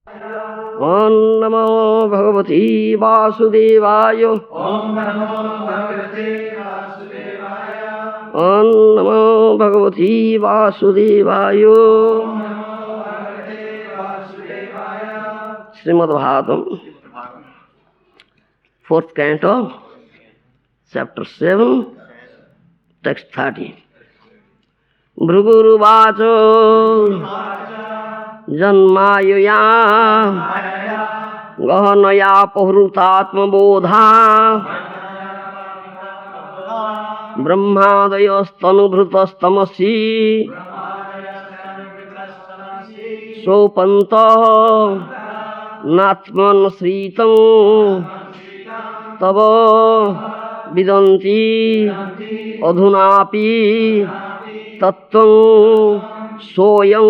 Om Namo Bhagavate Vasudevaya. Om Namo Bhagavate Vasudevaya. Om Namo Bhagavate Vasudevaya. Om Namo Bhagavate Vasudevaya. Srimad Bhagavatam, 4th canto, chapter 7, text 30. Bhruguruvacho janmayaya gahanaya pahrutatma bodha brahmadayasthanubhrutastamasi sopanta natman sritam tava vidanti adhunapi tattvam soyam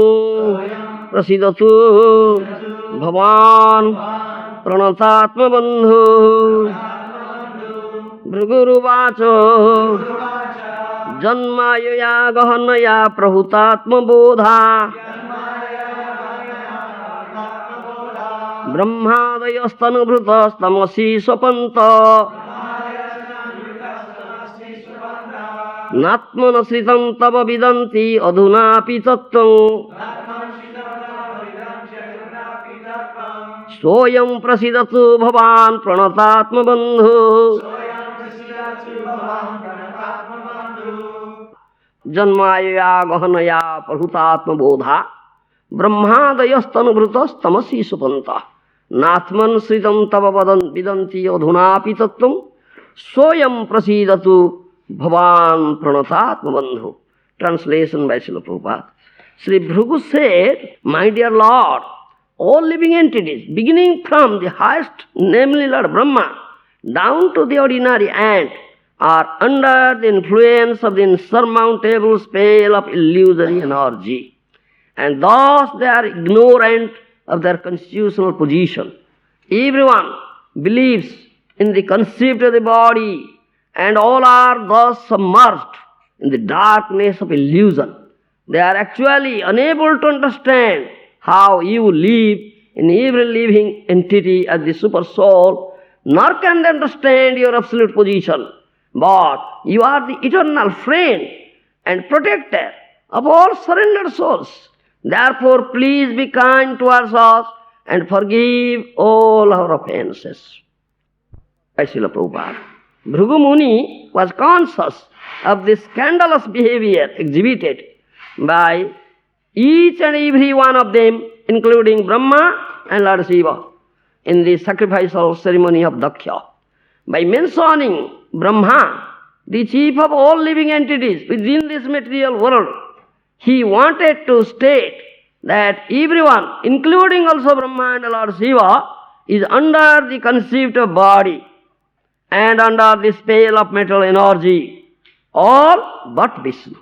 prasidatu bhavan pranathatma bandhu. Bhruguruvacho janmayaya gahanaya prahutatma bodha brahmadayasthanubhrutastamasi swapanta natmanasritam tava vidanti adhunapi tattvam soyam prasidatu bhavan pranatatma bandhu. Janmaya gahanaya prahutatma bodha brahmadayasthanubhrutastamasi supanta natman sritam tava vidanti adhunapi tattvam soyam prasidatu bhavan pranatatma bandhu. Translation by Srila Prabhupada. Sri Bhrigu said, my dear Lord, all living entities, beginning from the highest, namely Lord Brahma, down to the ordinary ant, are under the influence of the insurmountable spell of illusory energy. And thus they are ignorant of their constitutional position. Everyone believes in the conceit of the body, and all are thus submerged in the darkness of illusion. They are actually unable to understand how you live in every living entity as the super soul, nor can they understand your absolute position. But you are the eternal friend and protector of all surrendered souls. Therefore, please be kind towards us and forgive all our offenses. By Srila Prabhupada. Bhrigu Muni was conscious of the scandalous behavior exhibited by each and every one of them, including Brahma and Lord Shiva, in the sacrificial ceremony of Daksha. By mentioning Brahma, the chief of all living entities within this material world, he wanted to state that everyone, including also Brahma and Lord Shiva, is under the conceit of body and under the spell of mental energy, all but Vishnu.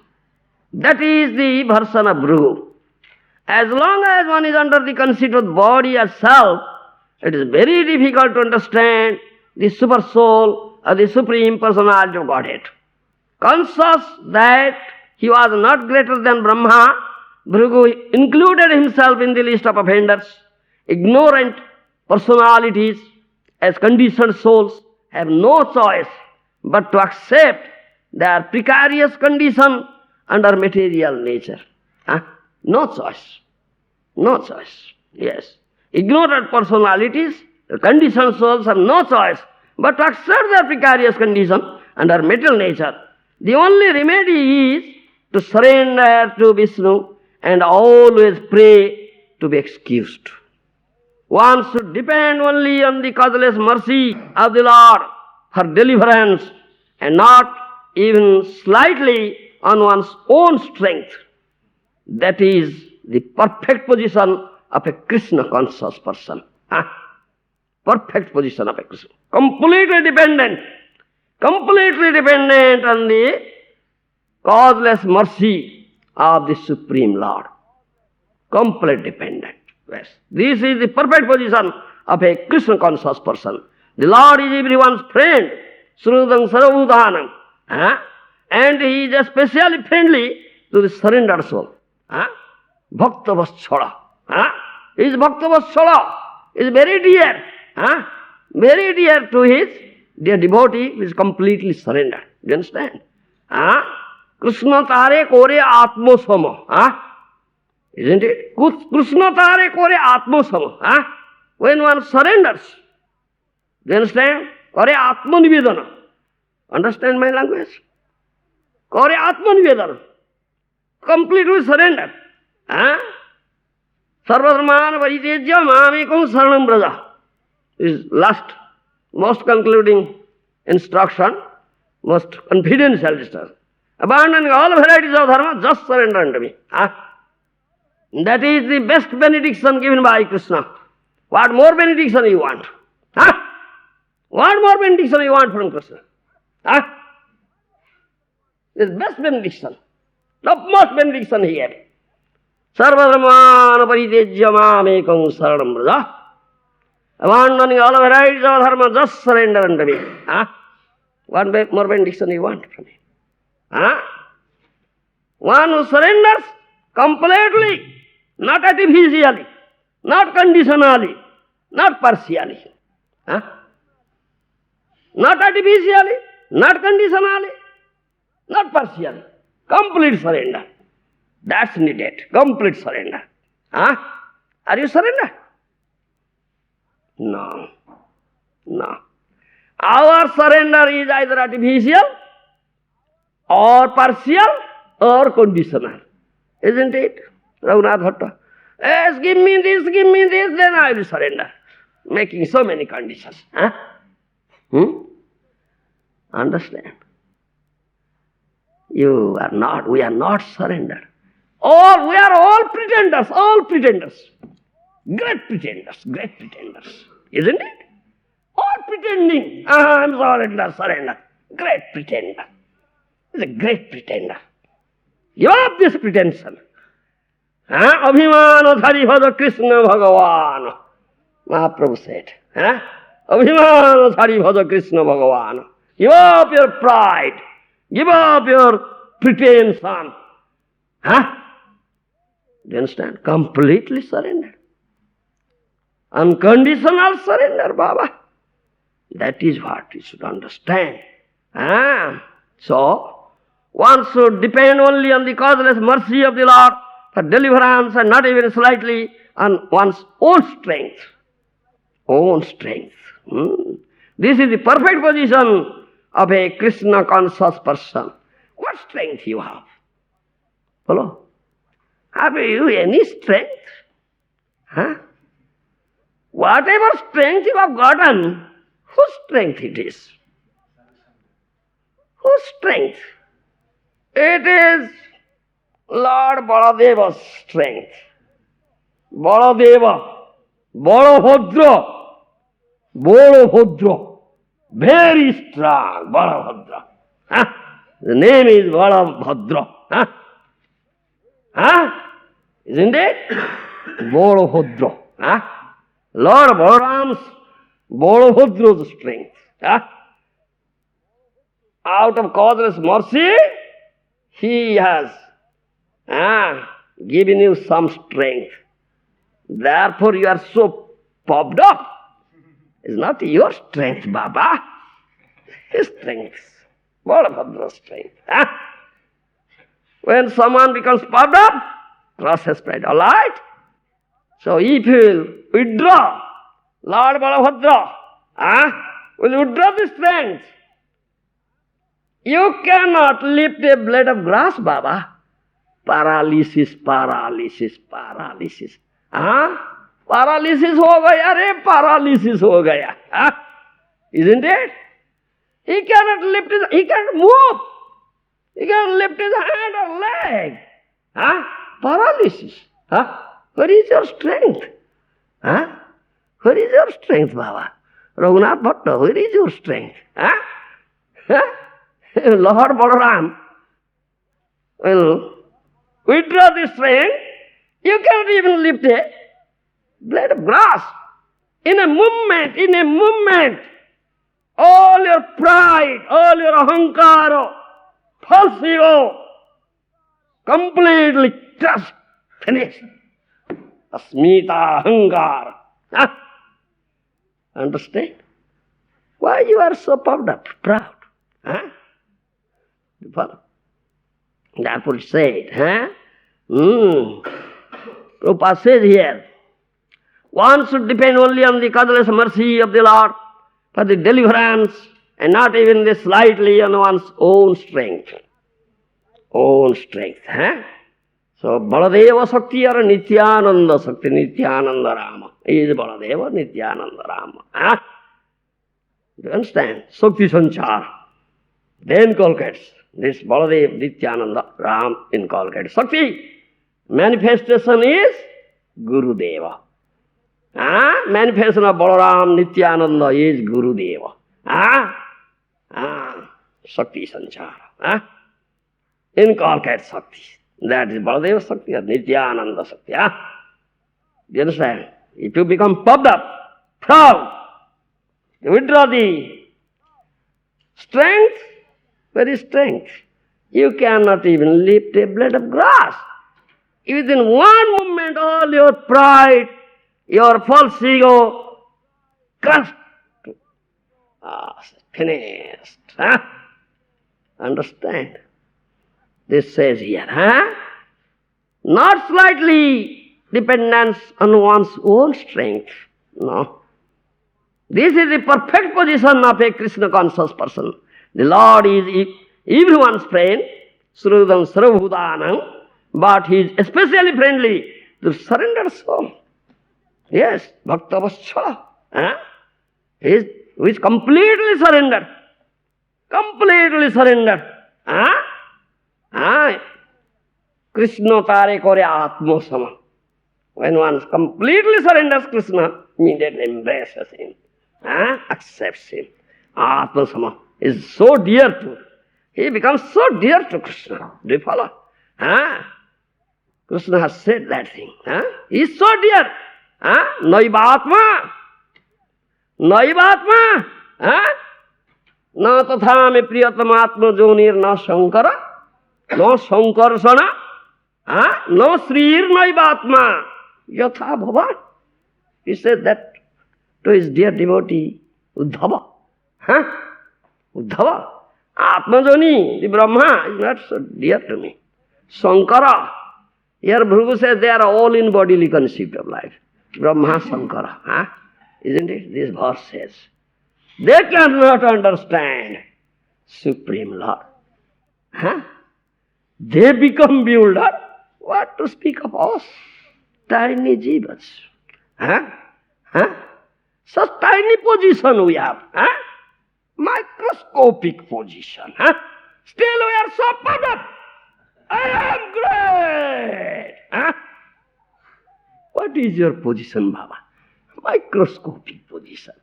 That is the version of Bhrigu. As long as one is under the conceit of body as self, it is very difficult to understand the super soul or the supreme personality of Godhead. Conscious that he was not greater than Brahma, Bhrigu included himself in the list of offenders. Ignorant personalities as conditioned souls have no choice but to accept their precarious condition under material nature. No choice. No choice. Yes. Ignorant personalities, conditioned souls have no choice but to accept their precarious condition under material nature. The only remedy is to surrender to Vishnu and always pray to be excused. One should depend only on the causeless mercy of the Lord for deliverance and not even slightly on one's own strength. That is the perfect position of a Krishna conscious person. Perfect position of a Krishna. Completely dependent on the causeless mercy of the Supreme Lord. Completely dependent. Yes. This is the perfect position of a Krishna conscious person. The Lord is everyone's friend. Srudang Sarvabhutanam. And he is especially friendly to the surrendered soul. Bhakta Vaschala. His Bhakta Vatsala is very dear. Very dear to his dear devotee who is completely surrendered. Do you understand? Kṛṣṇa tare kore atmo sama. Isn't it? Kṛṣṇa tare kore atmo sama. When one surrenders, do you understand? Kore atma nivedana. Understand my language? Kore atma nivedana. Completely surrender. Sarvadharmān paritejya māmekam saranam braja. Is last, most concluding instruction, most confidential instruction. Abandoning all varieties of dharma, just surrender unto me. That is the best benediction given by Kṛṣṇa. What more benediction you want? What more benediction you want from Kṛṣṇa? This best benediction. Topmost benediction he gave. Sarvadharmāna paritejya māmekam saranam braja. Abandoning all varieties of dharma, just surrender unto me. What more benediction you want from me? One who surrenders completely, not artificially, not conditionally, not partially. Not artificially, not conditionally, not partially. Complete surrender. That's needed. Complete surrender. Are you surrendered? No. No. Our surrender is either artificial or partial or conditional. Isn't it? Raghunath Bhatta. Yes, give me this, then I will surrender. Making so many conditions. Understand? We are not surrendered. We are all pretenders. Great pretenders. Isn't it? All pretending. I'm surrender. Great pretender. He's a great pretender. Give up this pretension. Abhimana dhari bhada Krishna Bhagavan. Mahāprabhu said. Abhimana dhari bhada Krishna Bhagavan. Give up your pride. Give up your pretension. Do you understand? Completely surrender. Unconditional surrender, Baba. That is what you should understand. So, one should depend only on the causeless mercy of the Lord for deliverance and not even slightly on one's own strength. This is the perfect position of a Krishna conscious person. What strength you have? Follow? Have you any strength? Whatever strength you have gotten, whose strength it is? Whose strength? It is Lord Baladeva's strength. Baladeva, Balabhadra, very strong, Balabhadra. The name is Balabhadra. Isn't it? Balabhadra. Lord Balaram's Balabhadra's strength. Out of causeless mercy, he has given you some strength. Therefore you are so puffed up. It's not your strength, Baba. His strength. Balabhadra's strength. When someone becomes puffed up, cross has spread. Alright? So if you will withdraw, Lord Balabhadra will withdraw the strength. You cannot lift a blade of grass, Baba. Paralysis. Paralysis ho gaya re, paralysis ho gaya. Isn't it? He cannot move. He cannot lift his hand or leg. Paralysis. Where is your strength? Where is your strength, Baba? Raghunath Bhatta, where is your strength? Lord Balaram will withdraw the strength. You cannot even lift a blade of grass. In a movement, all your pride, all your ahankara, false ego, completely crushed, finished. Asmita ahankara. Understand? Why you are so puffed up, proud? Follow? That's what it said. Prabhupada says here, one should depend only on the causeless mercy of the Lord for the deliverance and not even this slightly on one's own strength. Own strength. So Baladeva Shakti or Nityananda Shakti, Nityananda Rama is Baladeva, Nityananda Rama. Do you understand? Shakti Sanchara. Then inculcates this Baladev, Nityananda, Ram inculcates. Shakti manifestation is Gurudeva. Manifestation of Balaram, Nityananda is Gurudeva. Shakti Sanchara. Inculcates Shakti. That is Baladeva Shakti or Nityananda Shakti. Do you understand? If you become puffed up, proud, you withdraw the strength, very strength. You cannot even lift a blade of grass. Within one moment, all your pride, your false ego, crushed. Finished. Understand? This says here, not slightly dependence on one's own strength. No. This is the perfect position of a Krishna conscious person. The Lord is everyone's friend, Srudam Sarvabhutanam, but He is especially friendly to surrendered soul. Yes, bhakta vassala. He is completely surrendered. Completely surrendered. Krishna tare kore atma sama. When one completely surrenders Krishna, immediately embraces Him, accepts Him. Atma sama is so dear to, he becomes so dear to Krishna. Do you follow? Krishna has said that thing. He is so dear. Naivatma. Naivatma. Na tatha me priyatamatma jonir na shankara. No sankarsana. No srir naivatma. Yatha bhavan. He said that to his dear devotee, Uddhava. Uddhava. Atmajoni, the Brahma, is not so dear to me. Sankara. Here Bhrugu says they are all in bodily concept of life. Brahma, Sankara. Isn't it? This verse says. They cannot understand Supreme Lord. They become bewildered. What to speak of us? Tiny jivas. Such tiny position we have. Microscopic position. Still we are so puffed up. I am great. What is your position, Baba? Microscopic position.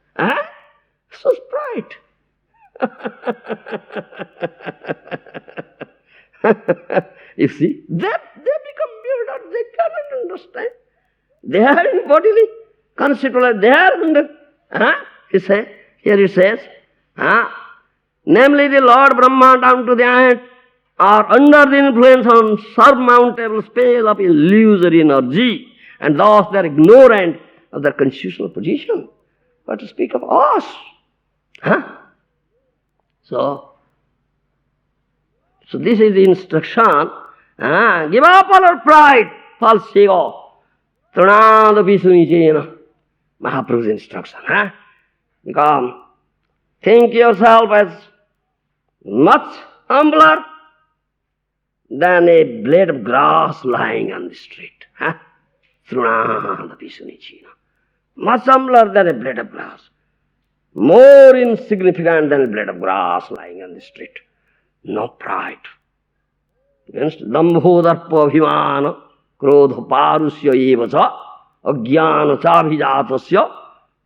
So bright. You see, they become bewildered. They cannot understand. They are in bodily concept. They are under. Here he says, namely the Lord Brahma down to the ant are under the influence of surmountable spell of illusory energy, and thus they are ignorant of their constitutional position. What to speak of us? So this is the instruction. Give up all our pride, false ego. tṛṇād sunīcena. Mahāprabhu's instruction. Become, think yourself as much humbler than a blade of grass lying on the street. tṛṇād sunīcena. Much humbler than a blade of grass. More insignificant than a blade of grass lying on the street. No pride. Against dambho darpa abhimana krodha parusya evacha ajnana chabhijatasya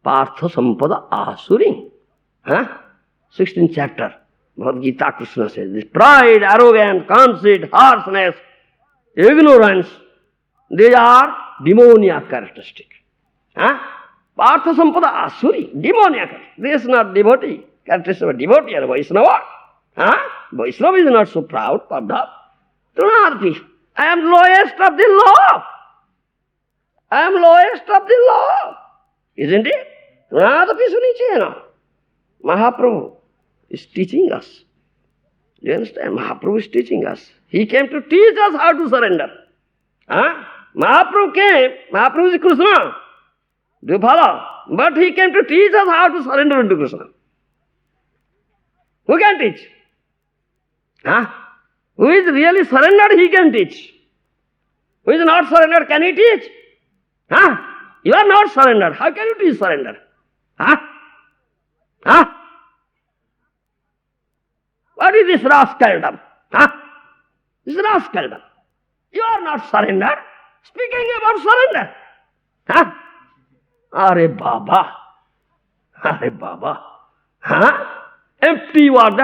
partha sampada asuri. 16th chapter, Bhagavad Gita, Kṛṣṇa says, this pride, arrogance, conceit, harshness, ignorance, these are demoniac characteristics. Partha sampada asuri, demoniac. This is not devotee, characteristic of a devotee or Vaishnava. Vaishnava is not so proud, puffed up. tṛṇād, I am lowest of the low. I am lowest of the law. Isn't it? tṛṇād sunīcena. Mahāprabhu is teaching us. Do you understand? Mahāprabhu is teaching us. He came to teach us how to surrender. Mahāprabhu came, Mahāprabhu is Kṛṣṇa. Do you follow? But he came to teach us how to surrender into Kṛṣṇa. Who can teach? Who is really surrendered, he can teach. Who is not surrendered, can he teach? You are not surrendered. How can you teach surrender? What is this rascaldom? This is rascaldom. You are not surrendered. Speaking about surrender. Are Baba. Are Baba. Empty words.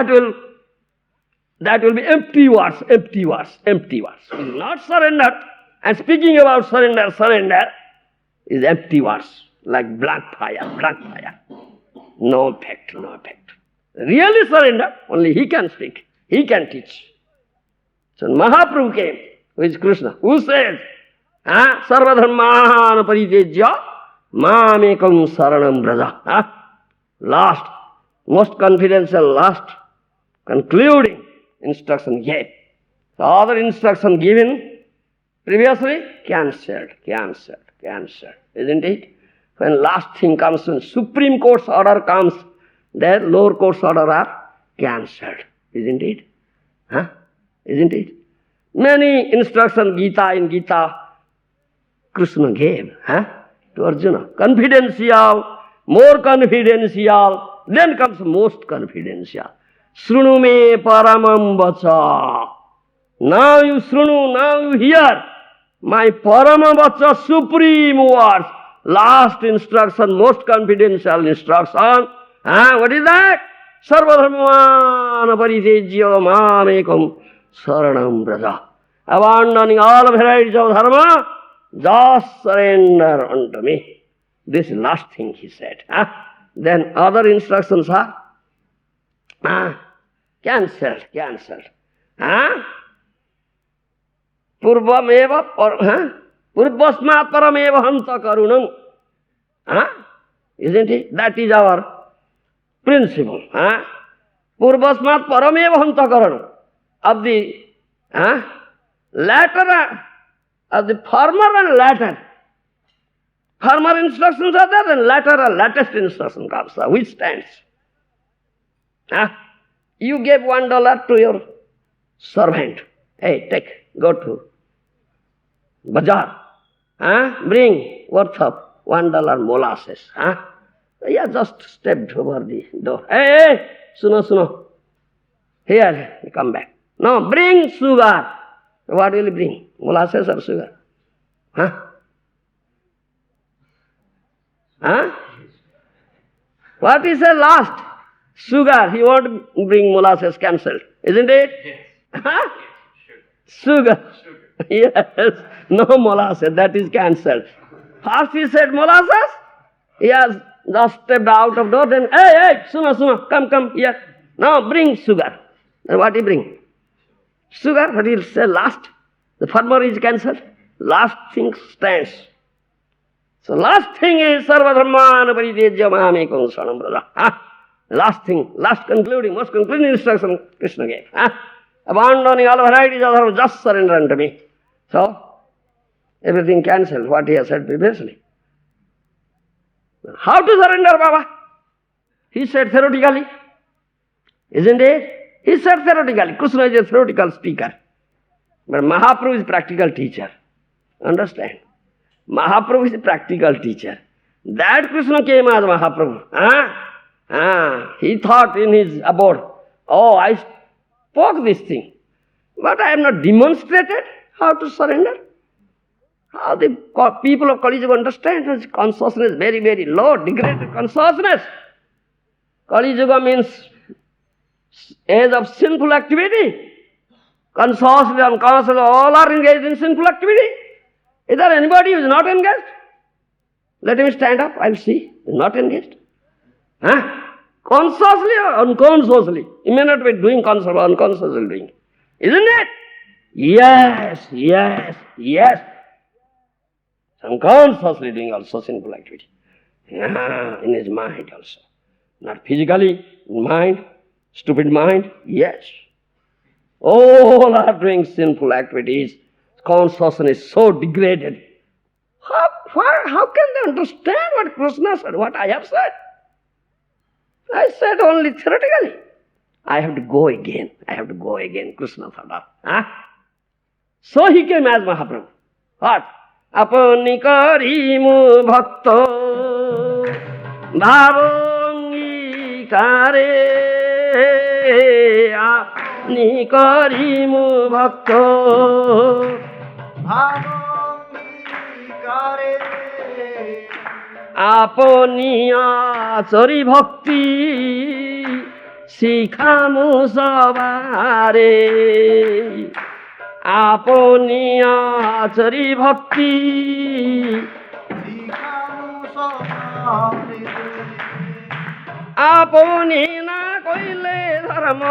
That will be empty words. Empty words. Empty words. It is not surrendered. And speaking about surrender is empty words. Like blank fire. Blank fire. No effect. No effect. Really surrender, only he can speak. He can teach. So Mahāprabhu came, who is Kṛṣṇa, who says, Sarva dharmāna paritejya māmekam saranam braja. Last, most confidential, last, concluding instruction gave. The other instruction given previously, cancelled. Isn't it? When last thing comes, when Supreme Court's order comes, then lower court's order are cancelled. Isn't it? Isn't it? Many instructions in Gita, Kṛṣṇa gave to Arjuna. Confidential, more confidential, then comes most confidential. Srunu me paramam vacha. Now you srunu, now you hear my paramam vacha, supreme words. Last instruction, most confidential instruction. What is that? Sarva dharmāna paritejya māmekam saranam braja. Abandoning all varieties of dharma, just surrender unto me. This is last thing he said. Then other instructions are cancelled. Purvameva purvasmat parameva hanta karunam. Isn't it? That is our principle. Purvasmat parameva hanta karanam. Of the latter, of the former and latter. Former instructions are there, then latter or latest instruction comes. Which stands? You gave $1 to your servant. Hey, take, go to bazaar. Bring worth of $1 molasses. Yeah, just stepped over the door. Hey, suno. Here, come back. No, bring sugar. What will you bring? Molasses or sugar? What is the last? Sugar. He won't bring molasses, cancelled. Isn't it? Yes. Sugar. Yes. No molasses, that is cancelled. First he said molasses. He has just stepped out of door, then, hey, suno, come here. Now bring sugar. Then what he bring? Sugar, what he'll say last. The former is cancelled. Last thing stands. So last thing is sarva dharmāna paritejya māmekam saranam braja. Last thing, most concluding instruction Kṛṣṇa gave. Abandoning all varieties of dharma, just surrender unto me. So, everything cancelled, what he has said previously. How to surrender, Baba? He said theoretically. Isn't it? He said theoretically. Kṛṣṇa is a theoretical speaker. But Mahāprabhu is a practical teacher. Understand? Mahāprabhu is a practical teacher. That Kṛṣṇa came as Mahāprabhu. He thought in his abode, I spoke this thing, but I have not demonstrated how to surrender. How the people of Kaliguga understand his consciousness very, very low, degraded consciousness. Kaliguga means age of sinful activity. Consciously, unconsciously, all are engaged in sinful activity. Is there anybody who is not engaged? Let him stand up, I'll see. He is not engaged. Consciously or unconsciously? He may not be doing consciously, unconsciously doing. Isn't it? Yes. unconsciously doing also sinful activity. In his mind also. Not physically, mind, stupid mind, yes. All are doing sinful activities. Consciousness is so degraded. How can they understand what Kṛṣṇa said, what I have said? I said only theoretically. I have to go again. Kṛṣṇa thought. So he came as Mahāprabhu. What? Apani karimu bhakta bhavangi kare apani karimu bhakta bhavangi kare apani achari bhakti শিখামু সবারে আপনি আচরি ভক্তি আপনি না কইলে ধর্ম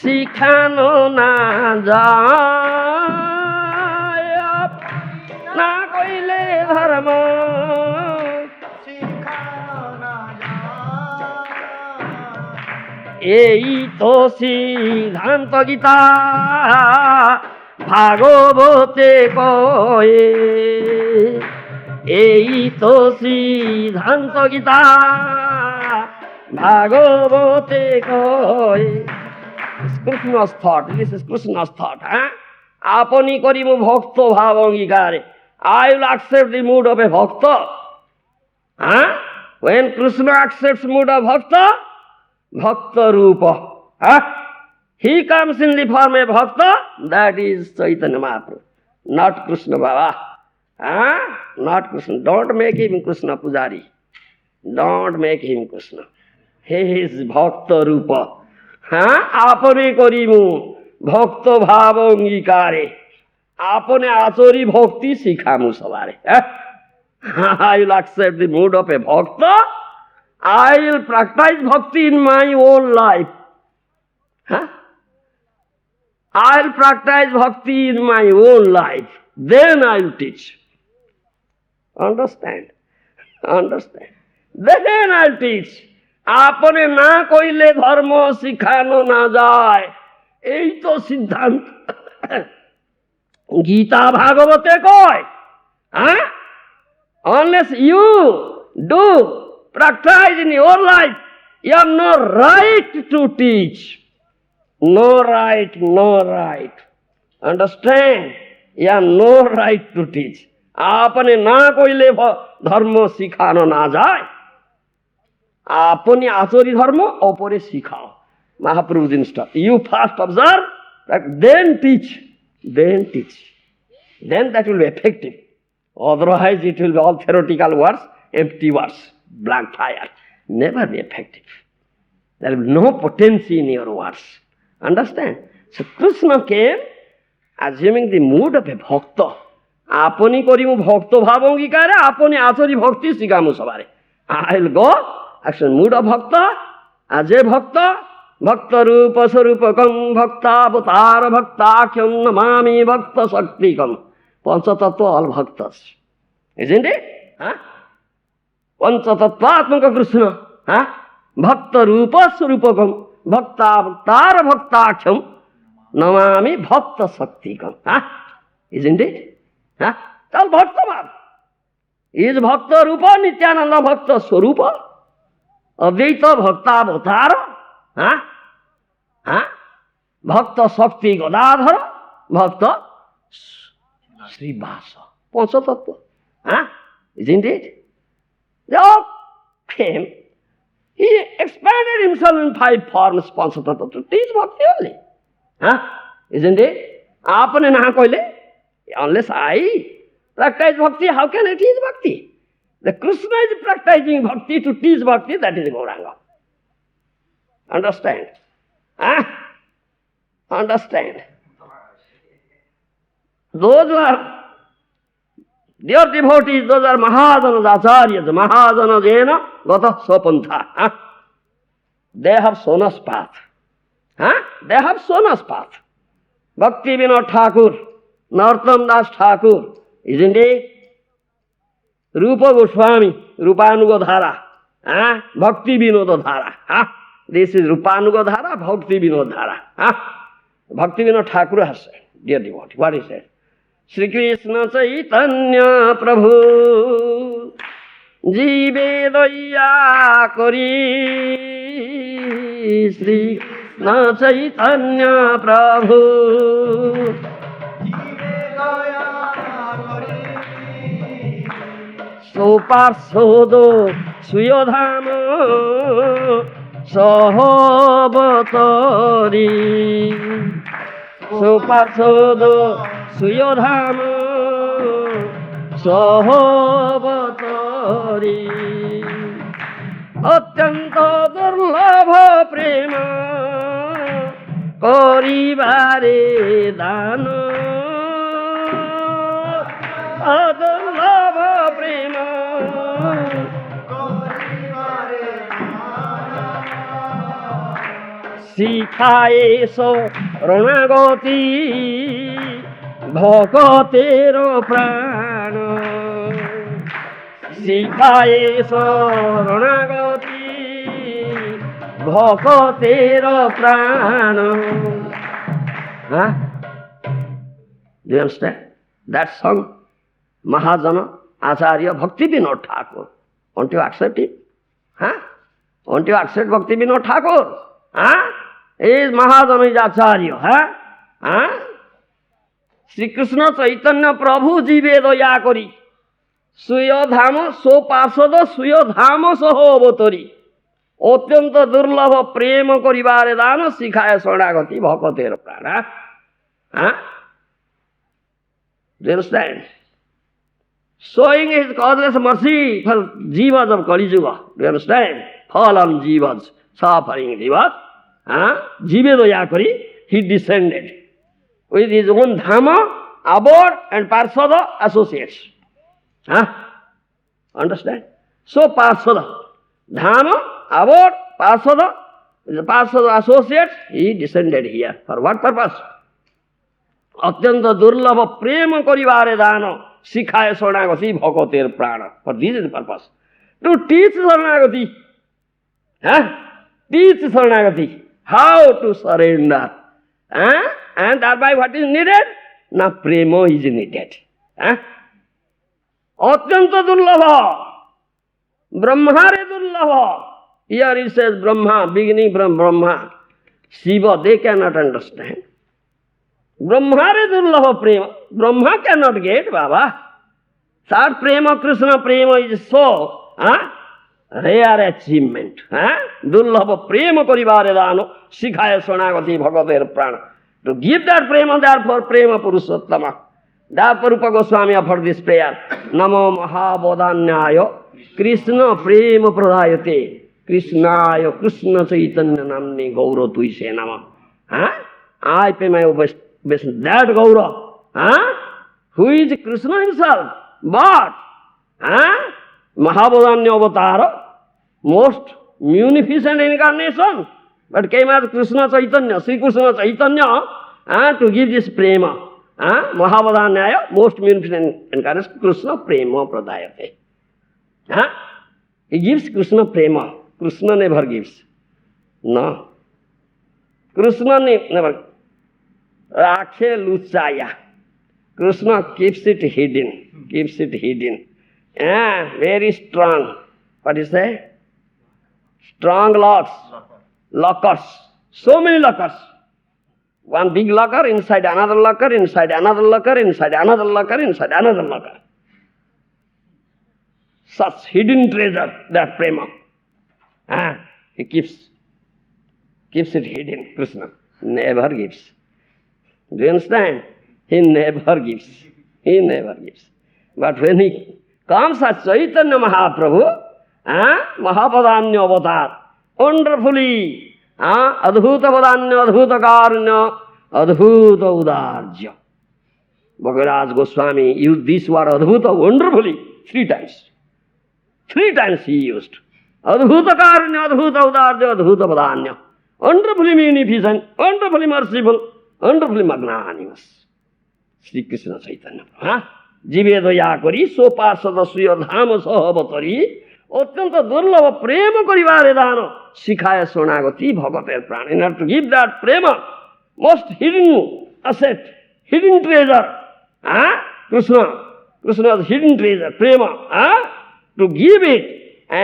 শিখানো না যায় না কইলে ধর্ম এই তো সিদ্ধান্ত গীতা ভাগবতে কয়ে এই তো সিদ্ধান্ত গীতা ভাগবতে কয়ে Kṛṣṇa's thought, this is Kṛṣṇa's thought. আপনি করিব ভক্ত ভাব অঙ্গীকারে I will accept the mood of a bhakta. When Kṛṣṇa accepts mood of bhakta, Bhakta Rupa. He comes in the form of Bhakta, that is Chaitanya Mahaprabhu, not Kṛṣṇa Baba. Not Kṛṣṇa. Don't make him Kṛṣṇa Pujari. Don't make him Kṛṣṇa. He is Bhakta Rupa. Apane korimu Bhakta Bhava Angikare. Apane achori bhakti sikhamu sabare. I will accept the mood of a Bhakta. I will practice bhakti in my own life. I will practice bhakti in my own life. Then I will teach. Understand? Then I will teach. আপনে না কইলে ধর্ম শিখানো না যায় এই তো সিদ্ধান্ত গীতা ভাগবতে কয় unless you do practice in your life, you have no right to teach. No right. Understand? You have no right to teach. आपने ना कोइले धर्म सिखानो ना जाए आपने आचरी धर्म अपरे सिखाओ Mahaprabhu's instruct. You first observe, then teach. Then that will be effective. Otherwise it will be all theoretical words, empty words, blank fire. Never be effective. There will be no potency in your words. Understand? So Kṛṣṇa came assuming the mood of a bhakta. Apani korimu bhakta bhavangikare, apani achari bhakti sigamu sabare. I will go, action mood of bhakta, as a bhakta, bhakta rupa sarupakam, bhakta avatara bhakta akiñcanā namami bhakta shaktikam. Panchatattva all bhaktas. Isn't it? Panchatattva-atmaka Kṛṣṇa. Bhakta rupa sarupakam, bhakta avatara bhakta akiñcanā namami bhakta shaktikam. Isn't it? All bhakta bhav. Is bhakta rupa nityananda bhakta swarupa? Advaita bhakta avatara? Bhakta shakti gadadhara? Bhakta Srivasa. Panchatattva. Isn't it? They all came. He expanded himself in 5 forms, Panchatattva, to teach bhakti only. Isn't it? Apane naha koile? Unless I practice bhakti, how can I teach bhakti? The Kṛṣṇa is practicing bhakti to teach bhakti, that is Gaurāṅga. Understand? Understand? Those who are dear devotees, those are Mahājanas, Acharyas, Mahājana Jena Gata Sapantha. They have shown us path. They have shown us path. Bhakti Vinod Thakur, Narottam Das Thakur, Isn't it? Rupa Goswami, Rupanuga Dhara, Bhakti Vinoda Dhara. This is Rupanuga Dhara, Bhakti Vinoda Dhara. Bhakti Vinod Thakur has said, dear devotee, what he said? Shri Krishna Chaitanya Prabhu Jive Daya Kori Shri Krishna Chaitanya Prabhu Soparsodo Suyodhama Sahavatari Soparsodo Suyodhama Sahavatari Atyanta Durlabha Prema Karibare Dana Adurlabha Prema Sikhaye Śaraṇāgati Bhakatero prana Sikhaye Śaraṇāgati Bhakatero prana. Do you understand? That song, Mahajana Acharya Bhakti Vinod Thakur. Won't you accept it? Won't you accept Bhakti Vinod Thakur? He is Mahajana, is Acharya. Shri Krishna Chaitanya Prabhu Jive Daya Kori Suya Dhama So Parsada Suya Dhama Saho Avatari Atyanta Durlabha Prema Karibare Dana Sikhaya Śaraṇāgati Bhakatera Prana. Do you understand? Showing his causeless mercy for jivas of kaliguga. Do you understand? Fallen jivas, suffering jivas. Jive Daya Kori, he descended with his own dhamma, abode and parsada associates. Understand? So parsada, dhamma, abode, parsada, the parsada associates, he descended here. For what purpose? Atyanta durlabha prema karibare dana sikhaya śaraṇāgati bhakater prana. For this is the purpose. To teach śaraṇāgati. Teach śaraṇāgati. How to surrender. And thereby what is needed? Na prema is needed. Atyanta durlabha. Brahmare durlabha. Here he says Brahma, beginning from Brahma. Shiva, they cannot understand. Brahmare durlabha prema. Brahma cannot get, Baba. That prema, Krishna prema is so rare achievement. Durlabha prema karibare dano sikhaya śaraṇāgati bhagaver prana. To give that prema, therefore prema purushottama. Therefore Rupa Goswami offered this prayer. Namo Mahābodhanyāya Krishna prema pradayate Krishnāya Krishna Chaitanya namni Gaura tuise nama. I pay my obeisance. That Gaura, who is Krishna himself, but Mahābodhanya Avatara, most munificent incarnation, but came as Krishna Chaitanya, Sri Krishna Chaitanya, to give this prema. Mahābodhanyaya, most munificent incarnation, Krishna prema pradayate. He gives Krishna prema. Krishna never gives. No. Krishna never. Rakhe luchaya. Krishna keeps it hidden. Keeps it hidden. Very strong. What is that? Strong locks. Lockers. So many lockers. One big locker, inside another locker, inside another locker, inside another locker, inside another locker. Such hidden treasure, that prema. He keeps it hidden. Krishna never gives. Do you understand? He never gives. He never gives. But when he comes as Chaitanya Mahāprabhu, Mahāpadanya Avatar, wonderfully, Adhuta Padanya, Adhuta Karunya, Adhuta Udarja. Bhagavad Goswami used this word Adhuta wonderfully 3 times. 3 times he used. Adhuta Karunya, Adhuta Udarja, Adhuta Padanya. Wonderfully munificent, wonderfully merciful, wonderfully magnanimous. Sri Krishna Chaitanya. জীবে দয়া করি সোপার্ষদ সুয় ধাম সহবতরী অত্যন্ত দুর্লভ প্রেম করিবারে দান শিখায় শরণাগতি ভগতের প্রাণ। In order to give that prema, most hidden asset, hidden treasure, Krishna's hidden treasure, prema, to give it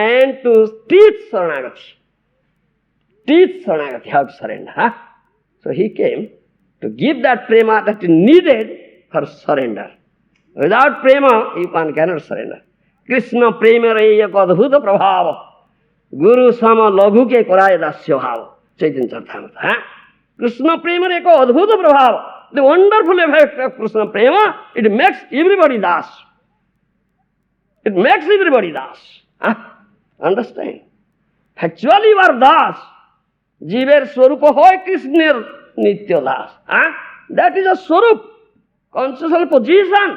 and to teach Śaraṇāgati. Teach Śaraṇāgati how to surrender. So he came to give that prema that is needed for surrender. Without prema, one cannot surrender. Krishna prema ek adbhuta prabhava. Guru sama laghu ke koraye dasya bhava. Chaitanya Charitamrita. Krishna prema ek adbhuta prabhava. The wonderful effect of Krishna prema, it makes everybody das. It makes everybody das. Understand? Actually you are das. Jiver swarupa hoy Krishner nitya das. That is a swarup, consciously position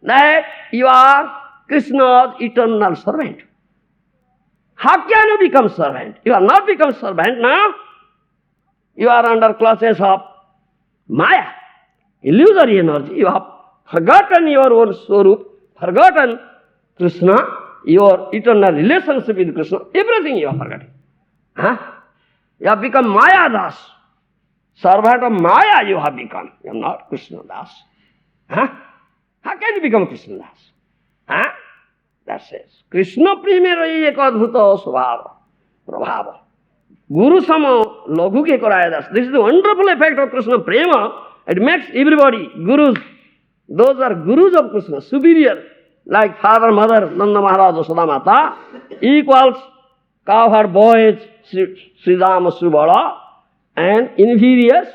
that you are Krishna's eternal servant. How can you become servant? You are not become servant now. You are under clutches of Maya, illusory energy. You have forgotten your own swarup, forgotten Krishna, your eternal relationship with Krishna. Everything you have forgotten. You have become Maya Das. Servant of Maya you have become. You are not Krishna Das. How can you become Krishna Das? That says, Krishna primera ek adbhuta svabha, prabhava. Guru sama laghu ke koraya das. This is the wonderful effect of Krishna prema. It makes everybody, gurus, those are gurus of Krishna, superior, like father, mother, Nanda Maharaj, Yashoda Mata, equals cowherd boys, Sridhama, Subala, and inferiors,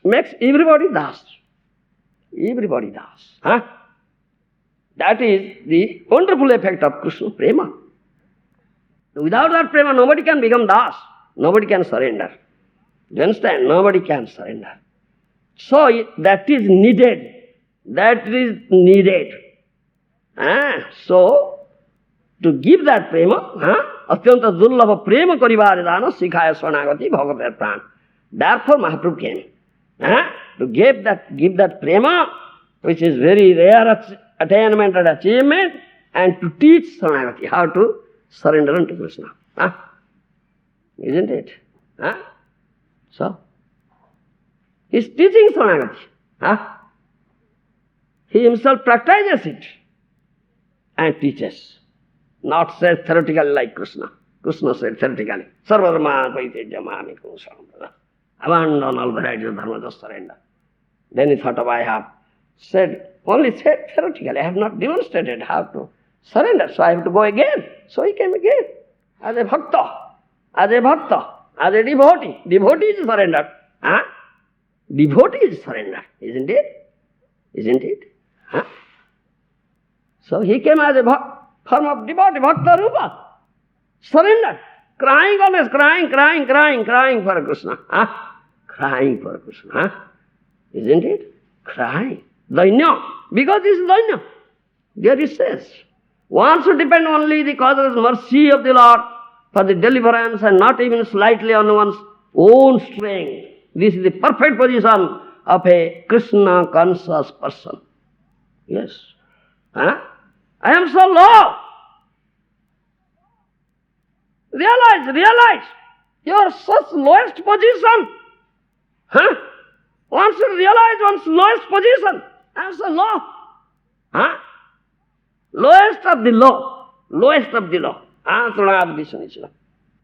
makes everybody das. Everybody das. That is the wonderful effect of Krishna prema. Without that prema, nobody can become das. Nobody can surrender. You understand? Nobody can surrender. So that is needed. That is needed. So to give that prema, atyanta durlabha prema karibare dana sikhaya Śaraṇāgati bhagavar pran. Therefore Mahāprabhu came to give that prema, which is very rare attainment and achievement, and to teach Śaraṇāgati how to surrender unto Krishna. Isn't it? So, he is teaching Śaraṇāgati. He himself practices it and teaches. Not said theoretically like Krishna. Krishna said theoretically, Sarva dharma paritejya mamekam sharanam. Abandon all varieties of dharma, just surrender. Then he thought of, I have only said theoretically, I have not demonstrated how to surrender, so I have to go again. So he came again, as a bhakta, as a devotee. Devotee is surrendered. Devotee is surrendered, isn't it? Isn't it? So he came as a form of devotee, bhakta rupa, surrendered, crying always, crying for Krishna. Crying for Krishna. Isn't it? Crying. Dainya. Because this is dainya. There it says, one should depend only the causeless mercy of the Lord for the deliverance and not even slightly on one's own strength. This is the perfect position of a Krishna conscious person. Yes. I am so low. Realize. You are such lowest position. One should realize one's lowest position. I am so low. Lowest of the low. tṛṇād.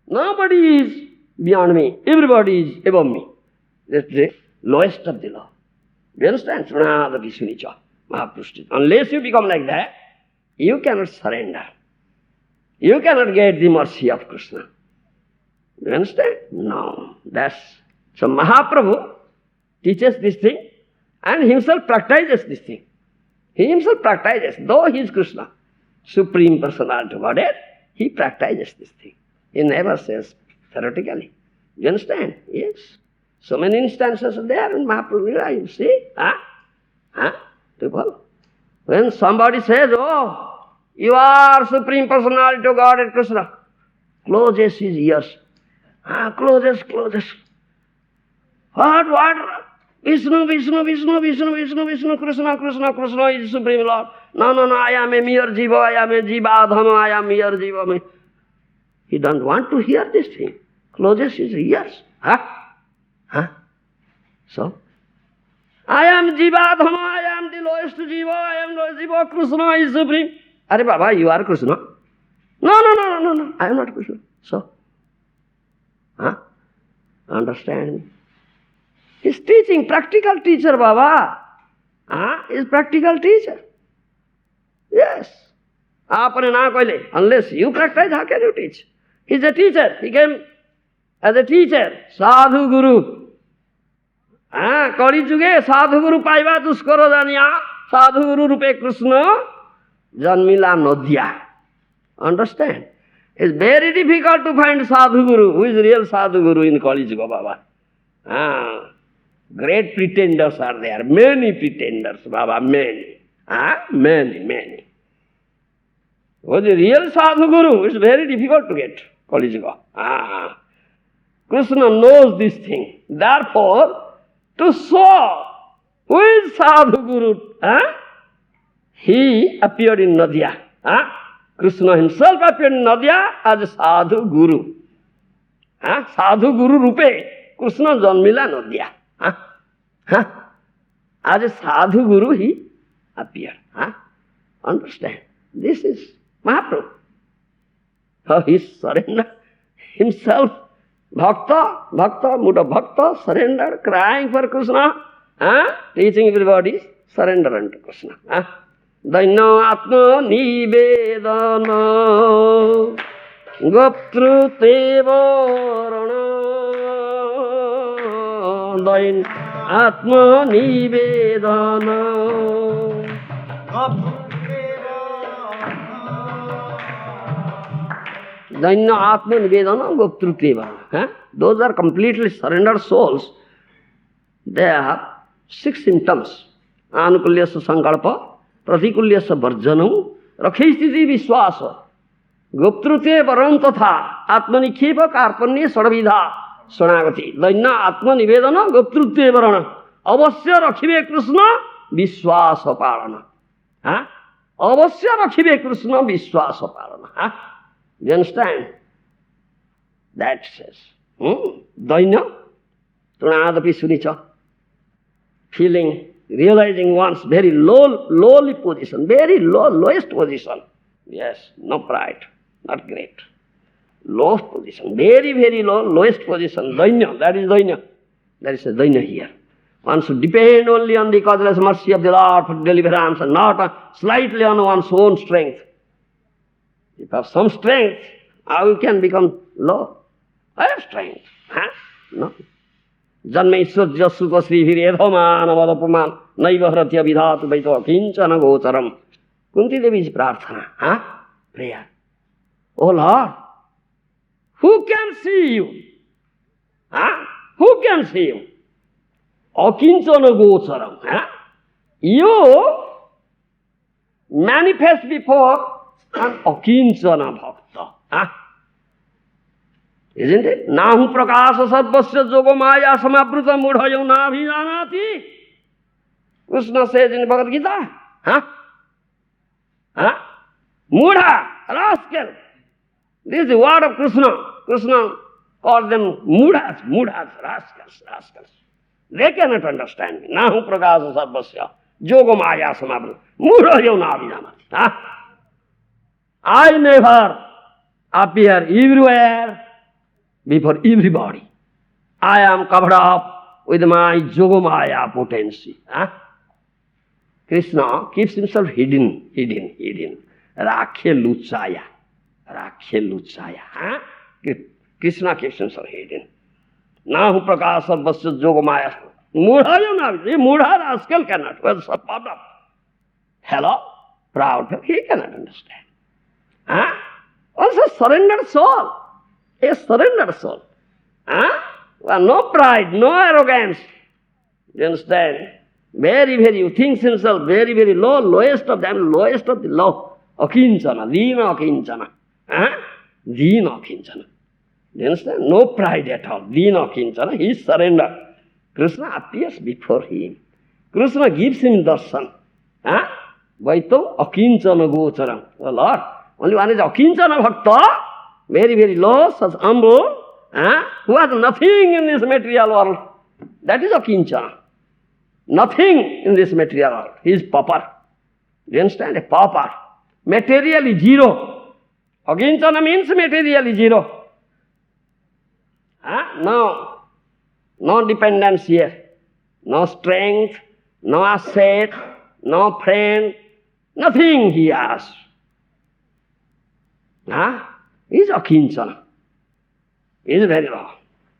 Nobody is beyond me. Everybody is above me. That's the lowest of the low. Do you understand? tṛṇād. Unless you become like that, you cannot surrender. You cannot get the mercy of Krishna. Do you understand? No. So Mahāprabhu teaches this thing and himself practices this thing. He himself practices, though he is Krishna, Supreme Personality of Godhead, he practices this thing. He never says theoretically. You understand? Yes. So many instances are there in Mahāprabhu, you see? People. When somebody says, oh, you are Supreme Personality of Godhead Krishna, closes his ears. Closes. What? Vishnu, Vishnu, Vishnu, Vishnu, Vishnu, Vishnu, Krishna, Krishna, Krishna is Supreme Lord. No, no, no, I am a mere jiva, I am a jivadhama, I am mere jiva. He doesn't want to hear this thing. Closes his ears. So, I am jivadhama, I am the lowest jiva, I am lowest jiva, Krishna is Supreme. Are Baba, you are Krishna? No, I am not Krishna. So, understand me? He's teaching, practical teacher, Baba. He's practical teacher. Yes. Unless you practice, how can you teach? He's a teacher. He came as a teacher, sadhu guru. Kali juge sadhu guru paiva duskaro janiya, sadhu guru rupe Kṛṣṇa janmila nodya. Understand? It's very difficult to find sadhu guru. Who is real sadhu guru in Kali Yuga, Baba? Great pretenders are there. Many pretenders, Baba, many. Many. Who is the real sadhu guru? It's very difficult to get. Kali Yuga. Kṛṣṇa knows this thing. Therefore, to show who is sadhu guru, he appeared in Nadia. Kṛṣṇa himself appeared in Nadia as a sadhu guru. Sadhu guru rupe Kṛṣṇa janmila Nadia. As a sadhu guru he appeared. Understand? This is Mahāprabhu. How he surrendered himself. Bhakta, Buddha Bhakta, surrendered, crying for Kṛṣṇa, teaching everybody, surrender unto Kṛṣṇa. Daina atma nivedana goptrute varana. Daina atma nivedana Daina atma nivedana goptrute varana. Those are completely surrendered souls. They have 6 symptoms. Anukulyasya sankalpa, pratikulyasya varjanam, rakhistiti vishwasa, goptrute varam tatha, atmanikhepa karpanye sadavidha śaraṇāgati. Daina atma nivedana goptrute varana. Avasya rakhive Kṛṣṇa vishwasa parana. Avasya rakhive Kṛṣṇa vishwasa parana. Do you understand? That says. Daina tṛṇād sunica. Feeling, realizing one's very lowly position, very lowest position. Yes, no pride, not great. Lowest position, very lowest position. Daina, that is daina. That is a daina here. One should depend only on the causeless mercy of the Lord for deliverance and not slightly on one's own strength. If you have some strength, how you can become low? I have strength. No. Janmaiswa jasuta srihiri edhaman avadapuman naiva hratya vidhatu vaito akiñcanā gocharam. Kunti Devi's prarthana. Prayer. Oh Lord, who can see you? Who can see you? Akiñcanā gocharam. You manifest before an akiñcanā bhakta. Isn't it? Nahu prakāsa sarvasya yoga maya samabhrita mudhayo nabhijanati. Kṛṣṇa says in Bhagavad Gita. Mudha, rascal. This is the word of Kṛṣṇa. Kṛṣṇa called them mudhas, rascals. They cannot understand me. Nahu prakāsa sarvasya yoga maya samabhrita mudhayo nabhijanati. I never appear everywhere before everybody. I am covered up with my yogamaya potency. Kṛṣṇa keeps himself hidden. Rakhya luchaya. Kṛṣṇa keeps himself hidden. Nahu prakāsa sarvasya yogamaya. Mudha rascal cannot. Well, so puffed up. Hello? Proud. He cannot understand. Also surrendered soul. A surrendered soul. Well, no pride, no arrogance. You understand? Very, he thinks himself very low, lowest of them, lowest of the low. Akiñcanā, dīna akiñcanā. Dīna akiñcanā. You understand? No pride at all. Dīna akiñcanā. He surrendered. Krishna appears before him. Krishna gives him darśan. Vaitam akiñcanā gocharam. Oh Lord, only one is akiñcanā bhakta, very, very low, such humble, who has nothing in this material world. That is akiñcanā. Nothing in this material world. He is pauper. Do you understand? A pauper. Materially zero. Akiñcanā means materially zero. No dependence here. No strength, no asset, no friend, nothing he has. He is akiñcanā. He is very low.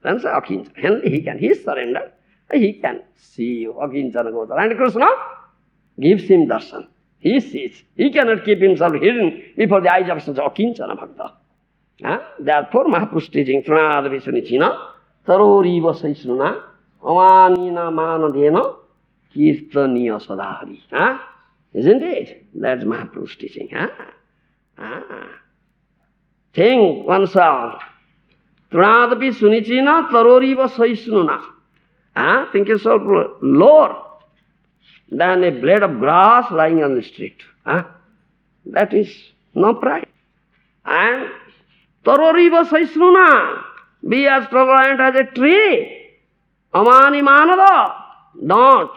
Then say akiñcanā. He is surrendered. He can see you. Akiñcanā gocharam. And Krishna gives him darśan. He sees. He cannot keep himself hidden before the eyes of such akiñcanā bhakta. Therefore, Mahāprabhu's teaching, tṛṇād sunīcena, taroriva saisnuna, avanina manadena, kirtaniya sadhari. Isn't it? That's Mahāprabhu's teaching. Think oneself. tṛṇād sunīcena, taroriva saisnuna. Think yourself lower than a blade of grass lying on the street. That is no pride. And taroriva saisnuna, be as tolerant as a tree. Amani manada, don't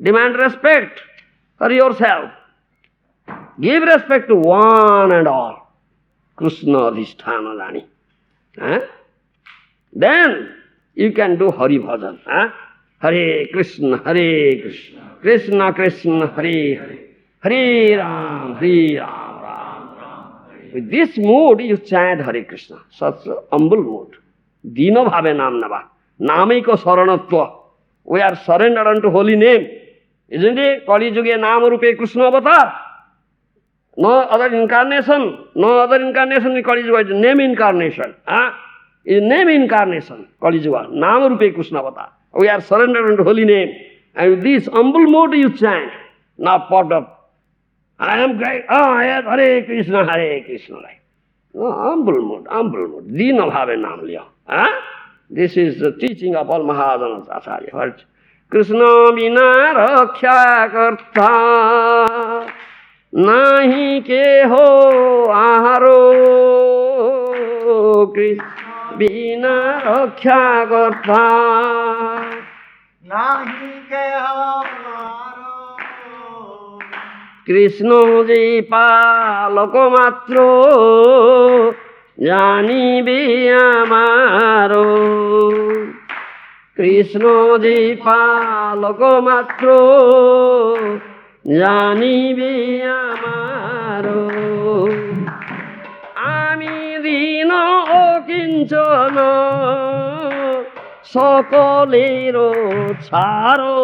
demand respect for yourself. Give respect to one and all. Kṛṣṇa adhisthāna. Then you can do Hari Bhajan. Hare Krishna, Hare Krishna, Krishna Krishna, Hare Hare, Hare Ram, Hare Ram, Ram Ram. With this mood you chant Hare Krishna, such a humble mood. Dina bhave nam nava, namaiko saranatva. We are surrendered unto holy name. Isn't it? Kali Yuga Nama Rupe Krishna avatar. No other incarnation in Kali Yuga is name incarnation. Is name incarnation, Kali Yuga, Nama Rupe Krishna avatar. We are surrendered unto holy name. And with this humble mood you chant, not popped up. I am great. Yes, Hare Krishna, Hare Krishna. No, humble mood. Dina bhave nam liya. This is the teaching of all Mahajanas Acharya. Krishna bina raksha karta, nahi keho aharo. Krishna bina raksha karta, nahi keho aharo. Krishna ji paloko matro, janibe amaro. Krishna ji paloko matro, janibe amaro. Ami dina akiñcanā, sakalero charo.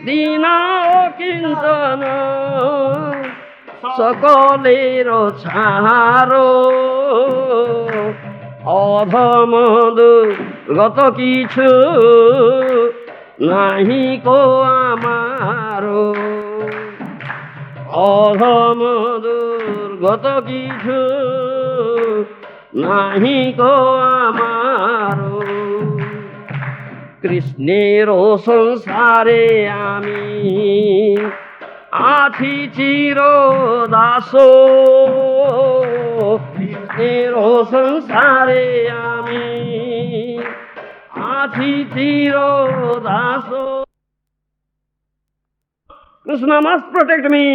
Dina akiñcanā, sakalero charo. Adhamadu gata kichu nahi ko amaro. Adhamadu gata kichu nahi ko amaro. Krishnero sansare ami athi chiro daso. Krishnero sansare ami athi chiro daso. Krishna must protect me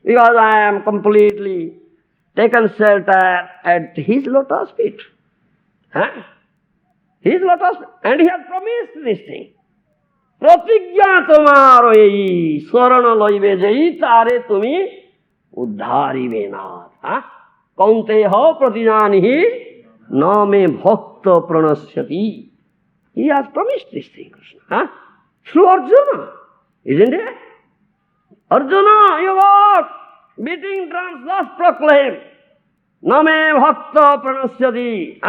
because I am completely taken shelter at his lotus feet. His lotus feet. And he has promised this thing. Pratigya tomaro ei sarana laibe jai tare tumi uddharibe nath. Kaunteya pratijanihi na me bhakta pranasyati. He has promised this thing, Krishna. Through Arjuna, isn't it? Arjuna, you walk, beating drums, thus proclaim, na me bhakta pranasyati.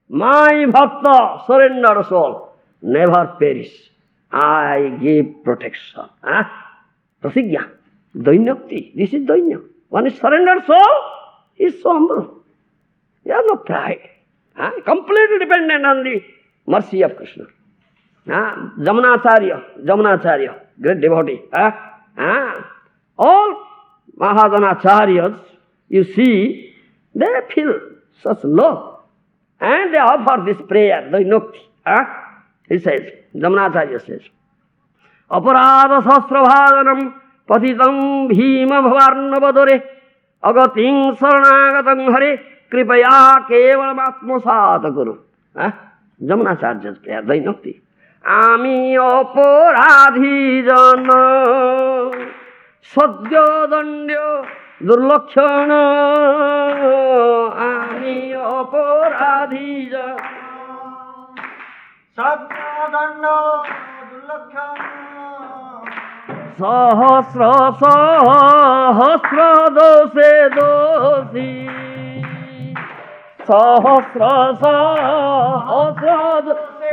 My bhakta, surrendered soul, never perish. I give protection. Prasigya, dainyakti. This is dainya. One is surrendered soul, is so humble. He has no pride. Completely dependent on the mercy of Krishna. Jamunacharya, great devotee. All Mahājanacharyas, you see, they feel such love. And they offer this prayer, the Nukti. He says, Jamunacharya says, Aparāda sasrabhādanam patitam bhīma bhavarnavadore agating saranagatang hare kripaya kevalam atmasāta guru. Jamunacharya's prayer, the Nukti. Ami aparādhi jana sadya dandya durlakshana. Ami aparādhi jana sadya dandya durlakshana. Sahasra dose dosi. Sahasra dose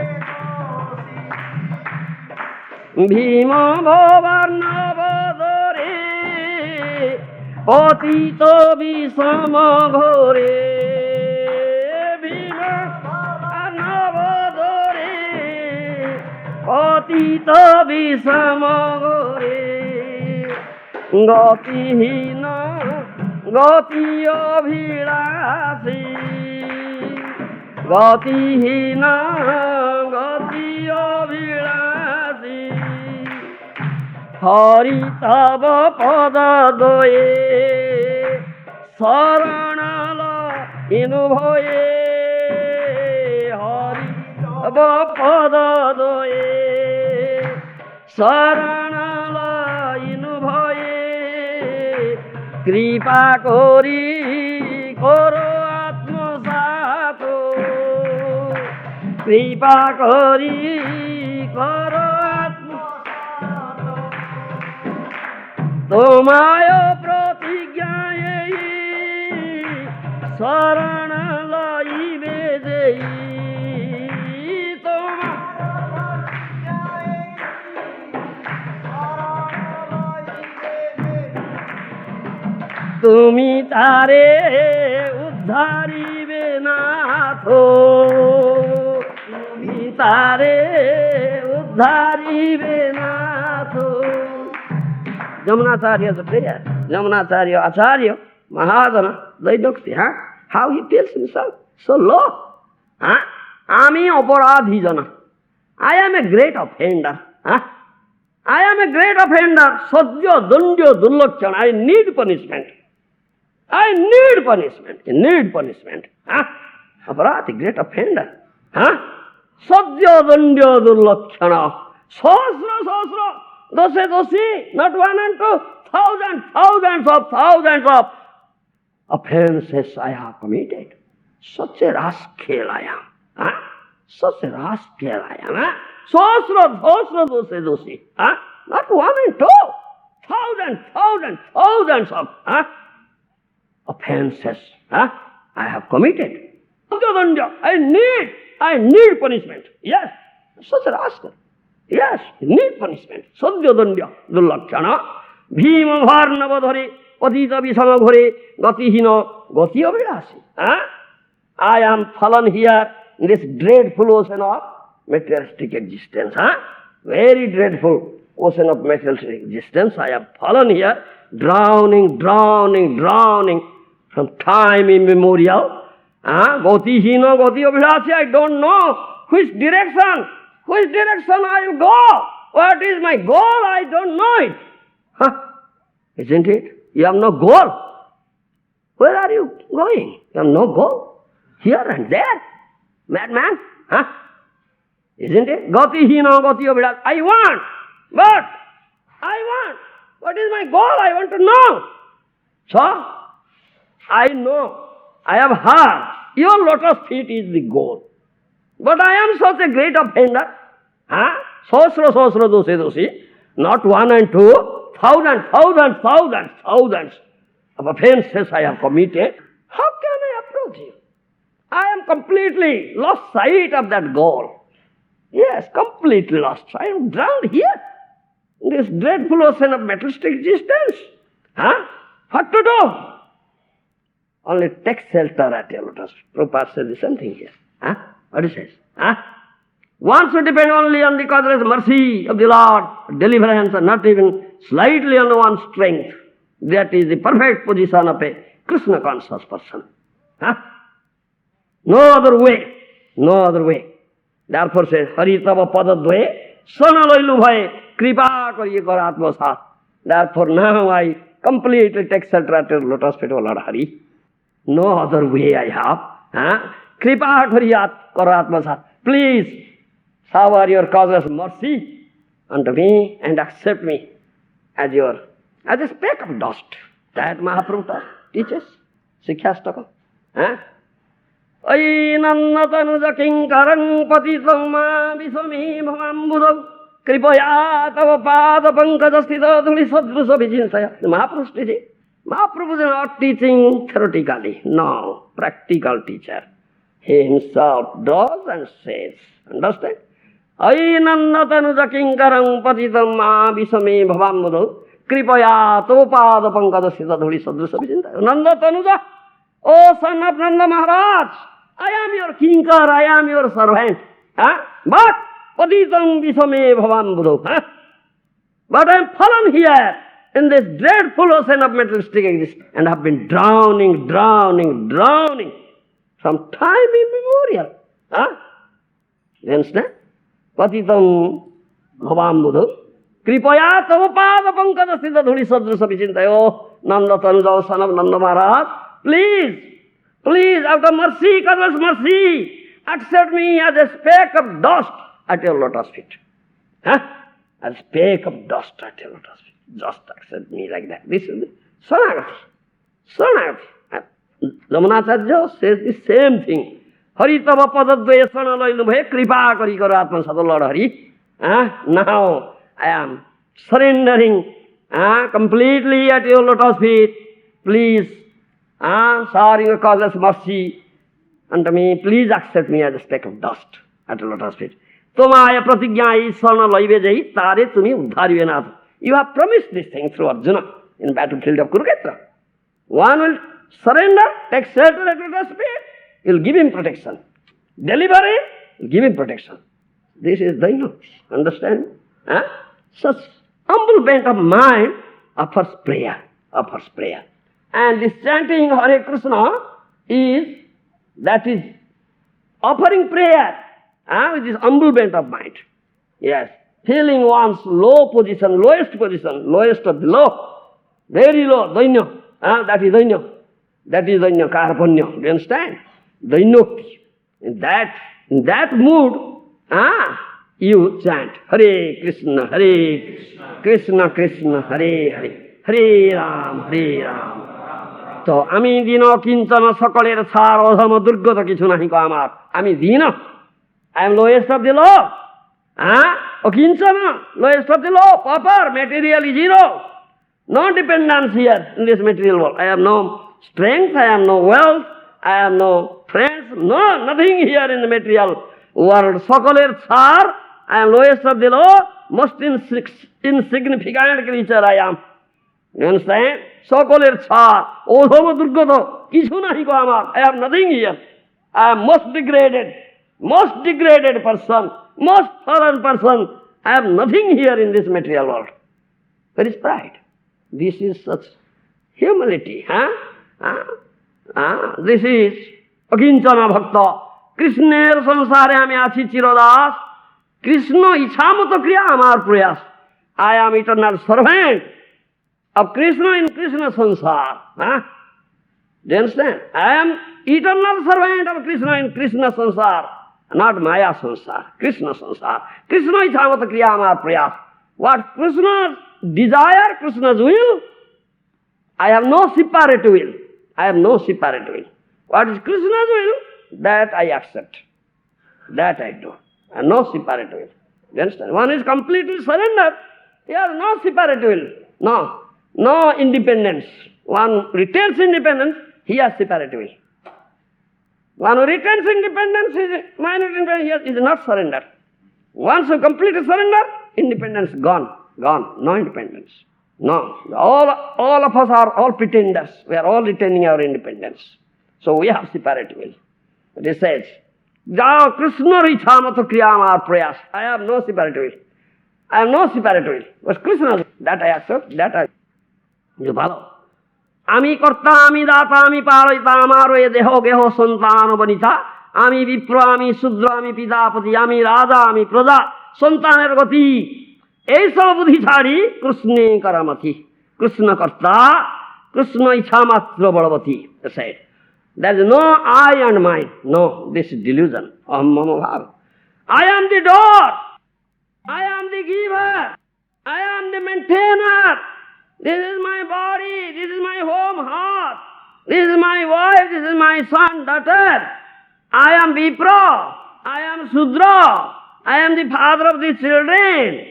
Bhima bhavarnavadare patita visama ghore. Bhima bhavarnavadare patita visama ghore. Gatihina gati abhilasi. Gatihina gati abhilasi. Hari tava pada doye saranala inubhoye. Hari tava pada doye saranala inubhoye. Kripa kori koro atmasato. Kripa kori koro Tomaya pratigyaye saranalai vedei. Tumi tare uddharibe natho. Tumi tare uddharibe natho. Jamunacharya's prayer. Jamunacharya, Acharya, Mahājana, Daidokti, how he feels himself, so low. Ami aparādhi jana. I am a great offender. I am a great offender. Sadya dandya durlakshana. I need punishment. I need punishment. Aparādhi, great offender. Sadya dandya durlakshana. Sahasra. Dosi, not one and two, thousands of offenses I have committed. Such a rascal I am. Such a rascal I am. Sahasra dosi. Not one and two, thousands of offenses I have committed. I need punishment. Yes, such a rascal. Yes, need punishment. Sadya dandya durlakshana. Bhima bharnavadhare patita visama ghore gatihina gati abhilasi. I am fallen here in this dreadful ocean of materialistic existence. Very dreadful ocean of materialistic existence. I have fallen here, drowning from time immemorial. Gatihina gati abhilasi. I don't know which direction I will go. What is my goal? I don't know it. Isn't it? You have no goal. Where are you going? You have no goal. Here and there. Madman. Isn't it? Gati hina gati abhilasi. I want. What is my goal? I want to know. So, I know. I have heard. Your lotus feet is the goal. But I am such a great offender. Sahasra dosi. Not one and two, thousands of offenses I have committed. How can I approach you? I am completely lost sight of that goal. Yes, completely lost. I am drowned here in this dreadful ocean of materialistic existence. What to do? Only take shelter at your lotus. Prabhupada said the same thing here. What he says? Once you depend only on the causeless mercy of the Lord, deliverance, and not even slightly on one's strength, that is the perfect position of a Krishna conscious person. Huh? No other way. No other way. Therefore says, Hari tava padadvaye sanalailu bhaye kripa kariye gaurātma sāth. Therefore now I completely take shelter at your lotus feet, O Lord Hari. No other way I have. Huh? Kripa kariye gaurātma sāth. Please shower your causeless mercy unto me and accept me as a speck of dust. That Mahāprabhu teaches. Śikṣāṣṭaka. Huh? Ainannatanuja kinkarang patitam ma visami bhamambudam kripaya tava pada pankajastita dhuli sadrusa vijintaya. The Mahāprabhu is teaching. Mahāprabhu is not teaching theoretically. No, practical teacher. He himself does and says. Understand? Ainannatanuja kinkarang patitam ma visami bhamambudam kripaya tava pada pankajastita dhuli sadrusa vijintaya. Nandatanuja, O son of Nanda Maharaj, I am your kinkar, I am your servant. Huh? But patitam visame bhavan buddho. Huh? But I am fallen here in this dreadful ocean of materialistic existence and have been drowning from time immemorial. Huh? You understand? Patitam bhavan buddho. Kripaya tava pada pankada sthita dhuli sadrusa vichintayo. Nanda Tanuja, son of Nanda Maharaj, please, out of mercy, causeless mercy, accept me as a speck of dust at your lotus feet. Huh? A speck of dust at your lotus feet. Just accept me like that. This is the Śaraṇāgati. Yamunacharya says the same thing. Hari tava padadvaya sanalailu kripa kari gaurātma sāth, Lord Hari. Now I am surrendering completely at your lotus feet. Please, showering your causeless mercy unto me, please accept me as a speck of dust at your lotus feet. Tomaya pratigya isvarna laive jai tare tumi uddharive nath. You have promised this thing through Arjuna in the battlefield of Kurukshetra. One will surrender, take shelter at your lotus feet, you will give him protection. Deliver him, you will give him protection. This is Daina. Understand? Such humble bent of mind offers prayer. And this chanting Hare Krishna is offering prayer with this humble bent of mind. Yes, feeling one's low position, lowest of the low, very low, Daina. That is Daina, Karpanya. Do you understand? Dainokti. In that mood, you chant Hare Krishna, Krishna Krishna, Hare Hare, Hare Ram. তো আমি দীন কিঞ্চন সকলের ছাড় অধম দুর্গত কিছু নাহি কো আমার। আমি দীন, I am lowest of the low. Akiñcanā, lowest of the low, pauper, materially zero. No dependence here in this material world. I have no strength, I have no wealth, I have no friends, nothing here in the material world. সকলের ছাড়, I am lowest of the low, most insignificant creature I am. You understand? সকলের ছাড়, অধম দুর্গত কিছু নাহি গো আমার। I have nothing here. I am most degraded person, most fallen person. I have nothing here in this material world. Where is pride? This is such humility. This is akiñcanā bhakta. কৃষ্ণের সংসারে আমি আছি চিরদাস, কৃষ্ণ ইচ্ছামতো ক্রিয়া আমার প্রয়াস। I am eternal servant of Krishna in Krishna sansar. Do you understand? I am eternal servant of Krishna in Krishna sansar, not Maya sansar, Krishna sansar. Krishna ichhamata kriya amar prayas. What Krishna's desire, Krishna's will, I have no separate will. What is Krishna's will, that I accept. That I do. And no separate will. You understand? One is completely surrendered. He has no separate will. No independence. One retains independence, he has separate will. One who retains independence, he is not surrendered. Once you completely surrender, independence gone. No independence. No. All of us are all pretenders. We are all retaining our independence. So we have separate will. But he says, Jao Krishna richa mato kriyamar prayas. I have no separate will. I have no separate will. But Krishna, that I accept, that I you follow. Ami karta, ami data, ami parayita, amaro ye deho geho santano banita, ami vipra, ami sudra, ami pidapati, ami radha, ami praja, santaner gati. Esa buddhi chari Krishna karamati. Krishna karta, Krishna icha matra balavati. Said. There is no I and mine. No, this is delusion. Aham mama bhava. I am the door. I am the giver. I am the maintainer. This is my body. This is my home heart. This is my wife. This is my son, daughter. I am Vipra. I am Sudra. I am the father of these children.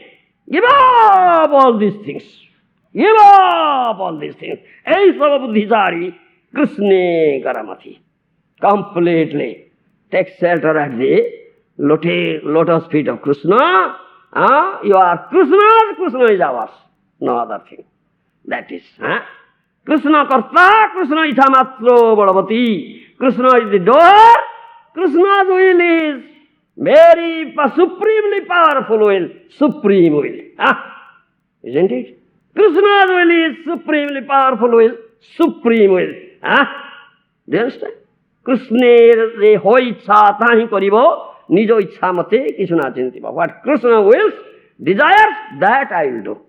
Give up all these things. Give up all these things. Aisa buddhichari Krishna karamati. Completely take shelter at the lotus feet of Krishna. You are Krishna, Krishna is ours. No other thing. That is. Krishna karta, Krishna icha matro balavati. Krishna is the door. Krishna's will is very supremely powerful will. Supreme will. Isn't it? Krishna's will is supremely powerful will. Supreme will. Do you understand? Krishna the ho ichha tahi karibo, nijo ichha mate kishuna chintiba. What Krishna wills, desires, that I will do.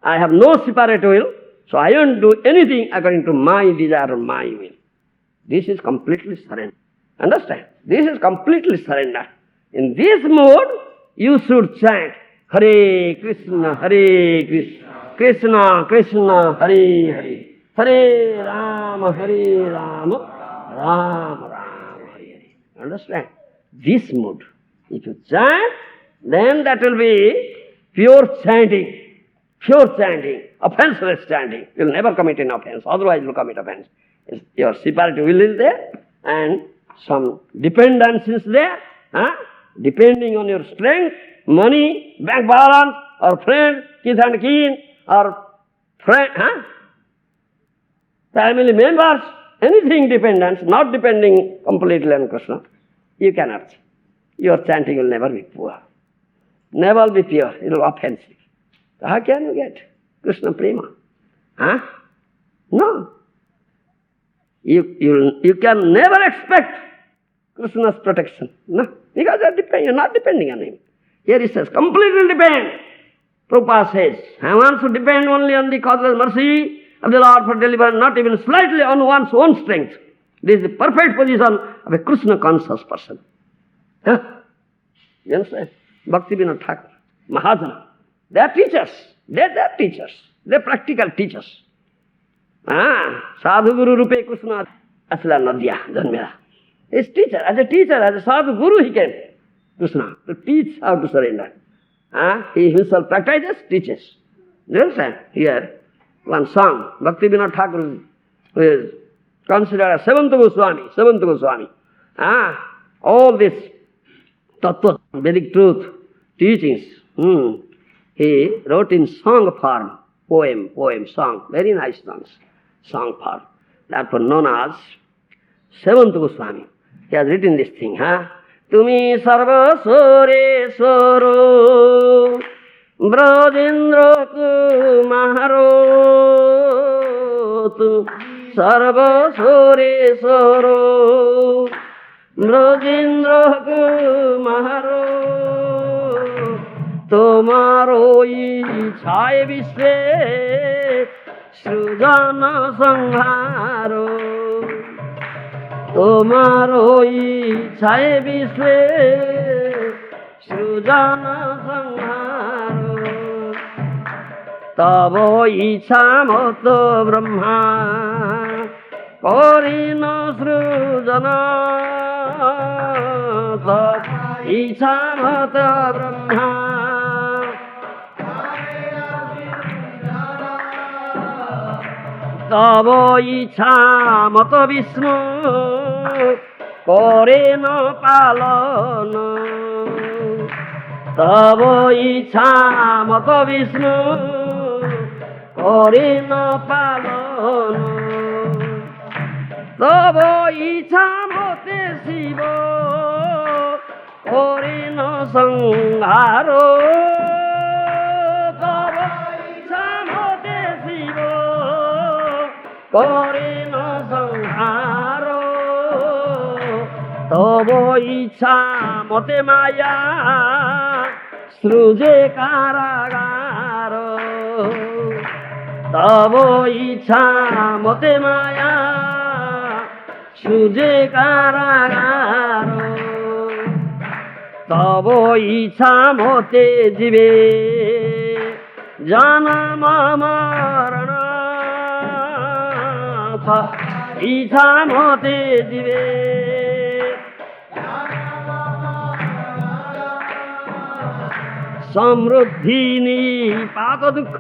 I have no separate will, so I won't do anything according to my desire or my will. This is completely surrender. Understand? This is completely surrender. In this mode, you should chant Hare Krishna, Hare Krishna, Krishna Krishna, Hare Hare. Hare Rama, Hare Rama, Rama Rama, Hare Hare. Understand? This mood. If you chant, then that will be pure chanting. Pure chanting, offenseless chanting. You will never commit an offense, otherwise you will commit offense. Your separate will is there, and some dependence is there, depending on your strength, money, bank balance, or friend, kith and kin, or friend, family members, anything dependence, not depending completely on Krishna, you cannot. Your chanting will never be pure. Never be pure, it will be offensive. So how can you get Krishna prema? No. You can never expect Krishna's protection. No, because you're not depending on him. Here he says, completely depend. Prabhupada says, I want to depend only on the causeless mercy of the Lord for deliverance, not even slightly on one's own strength. This is the perfect position of a Krishna conscious person. You understand? Bhakti Vinod Thakur, Mahajana, they are teachers. They're teachers. They're practical teachers. Sadhu Guru Rupe Kṛṣṇa Asla Nadya Janmera. His teacher, as a Sadhu Guru he came, Kṛṣṇa, to teach how to surrender. He himself practices, teaches. Do you understand? Here, one song, Bhakti Vinod Thakur is considered a seventh Goswami. All this tattva, Vedic truth, teachings, he wrote in song form, poem, song, very nice songs, song form. Therefore known as seventh Goswami. He has written this thing, Tumi sarva sore soro, Brajendra kumaro, tu sarva sore soro, Brajendra kumaro, Tomaro ichhaye visve srujana sangharo. Tomaro ichhaye visve srujana sangharo. Tavo ichha mato brahma karina srujana. Tavo ichha mato brahma Tavo ichha mata Vishnu kore no palana. Tavo ichha mata Vishnu kore no palana. Tavo ichha mate Shiva করিন সংহার তব ইচ্ছা মতে শিব করিন সংহার তব ইচ্ছা মতে মায়া সৃজে কারাগার তব ইচ্ছা মতে মায়া সৃজে কারাগার তব ইচ্ছা মতে জীবে জনম মরণ ইচ্ছা মতে জীবে সমৃদ্ধি নিপাত দুঃখ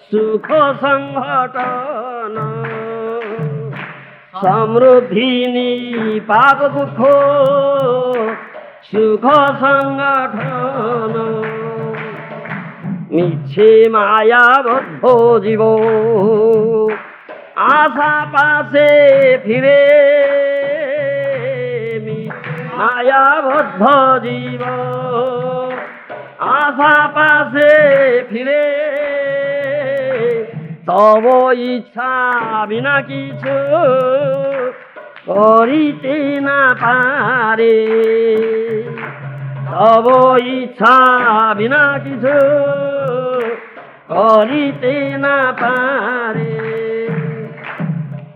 সুখ সংঘটন সমৃদ্ধি নিপাত দুঃখ সুখ সংগঠন মিছে মায়াবদ্ধ জীব আশা পাশে ফিরে মায়াবদ্ধ জীব আশা পাশে ফিরে তব ইচ্ছা বিনা কিছু করিতে না পারে তব ইচ্ছা বিনা কিছু করিতে না পারে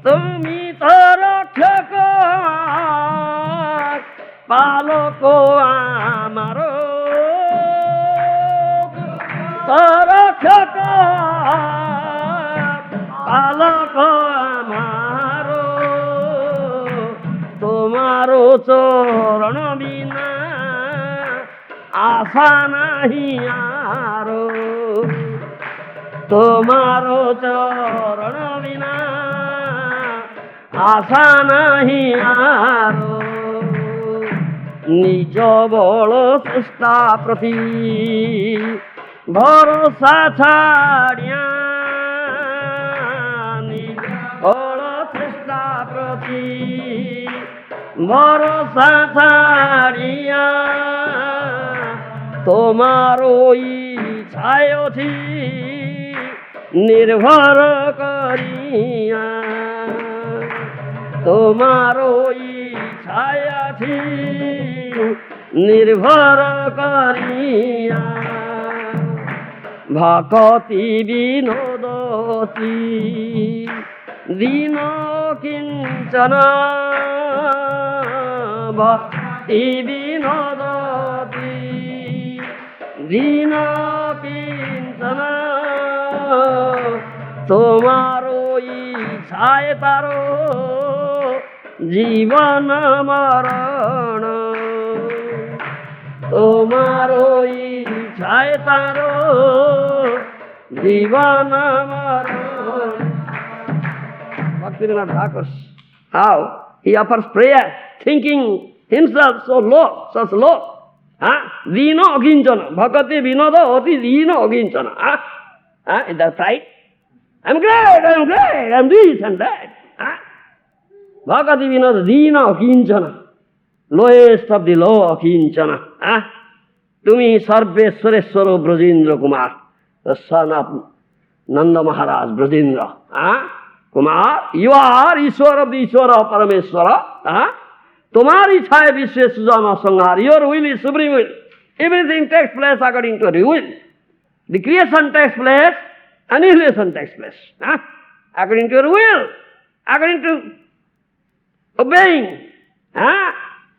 তুমি তো রক্ষক পালক আমার রক্ষক পালক আমার তোমার চরণ বিনা আশা নাহি আর তোমার চরণ বিনা আশা নাহি আর নিজ বল চেষ্টা প্রতি ভরসা ছাড়িয়া নিজ বল চেষ্টা প্রতি ভরসা ছাড়িয়া তোমার ইচ্ছায় অছি নির্ভর করিয়া তোমার ইচ্ছায় আছি নির্ভর করিয়া ভকতি বিনোদতি দীন কিঞ্চন ভক্তি বিনোদতি দীন কিঞ্চন তোমার ইচ্ছায় তার জীবন মরণ তোমার ইচ্ছায় তার জীবন মরণ Bhaktivinoda Thakur, how he offers prayer thinking himself so low, such low. Dino akiñcanā, bhakati vinoda oti dino akiñcanā. Is that right? I'm great, I'm this and that. Bhakati vinoda dino akiñcanā, lowest of the low akiñcanā. Tumi sarveswareshwaro Brajendra Kumar, the son of Nanda Maharaj Brajendra. Kumar, you are Ishwara of the Ishwara of Parameswara. Tomari chai vishwe sujana sanghar. Your will is supreme will. Everything takes place according to your will. The creation takes place, annihilation takes place. According to your will. According to obeying.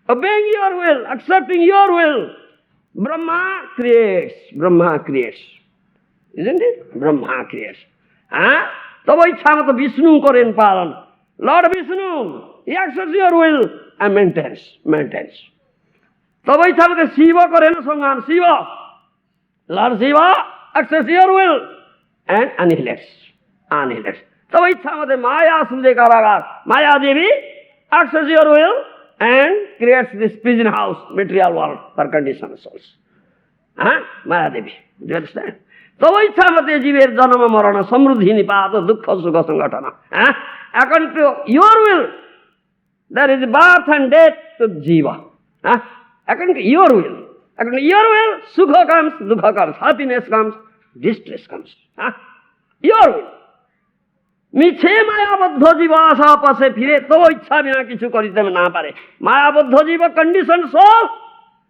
Obeying your will, accepting your will. Brahma creates. Brahma creates. Isn't it? Brahma creates. তবে ইচ্ছা মতো বিষ্ণু করেন পালন Lord Vishnu he accepts your will and maintains তবে ইচ্ছা মতো শিব করেন সংহার Shiva Lord Shiva accepts your will and annihilates তবে ইচ্ছা মতো মায়া সৃজে কারাগার Maya Devi accepts your will and creates this prison house material world for conditioned souls. Maya Devi, do you understand? তবে ইচ্ছা মতে জীবের জন্ম মরণ সমৃদ্ধি নিপাত দুঃখ সুখ সংগঠন according to your will there is birth and death to jiva. According to your will. According to your will, sukha comes, dukha comes, happiness comes, distress comes. Your will. মিছে মায়াবদ্ধ জীব আশা পাশে ফিরে তব ইচ্ছা বিনা কিছু করিতে না পারে। মায়াবদ্ধ জীব condition soul,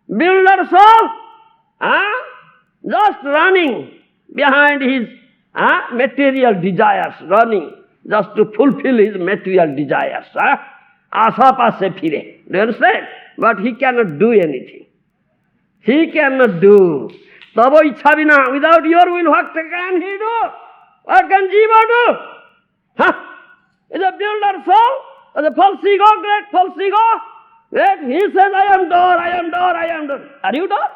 builder soul, just running behind his material desires, running just to fulfill his material desires. Asa passe phire. Do you understand? But he cannot do anything. He cannot do. Tabo ichha bina, without your will, what can he do? What can Jiva do? Is a builder soul? Is a false ego, great false ego? Great, he says, I am door, I am door, I am door. Are you door?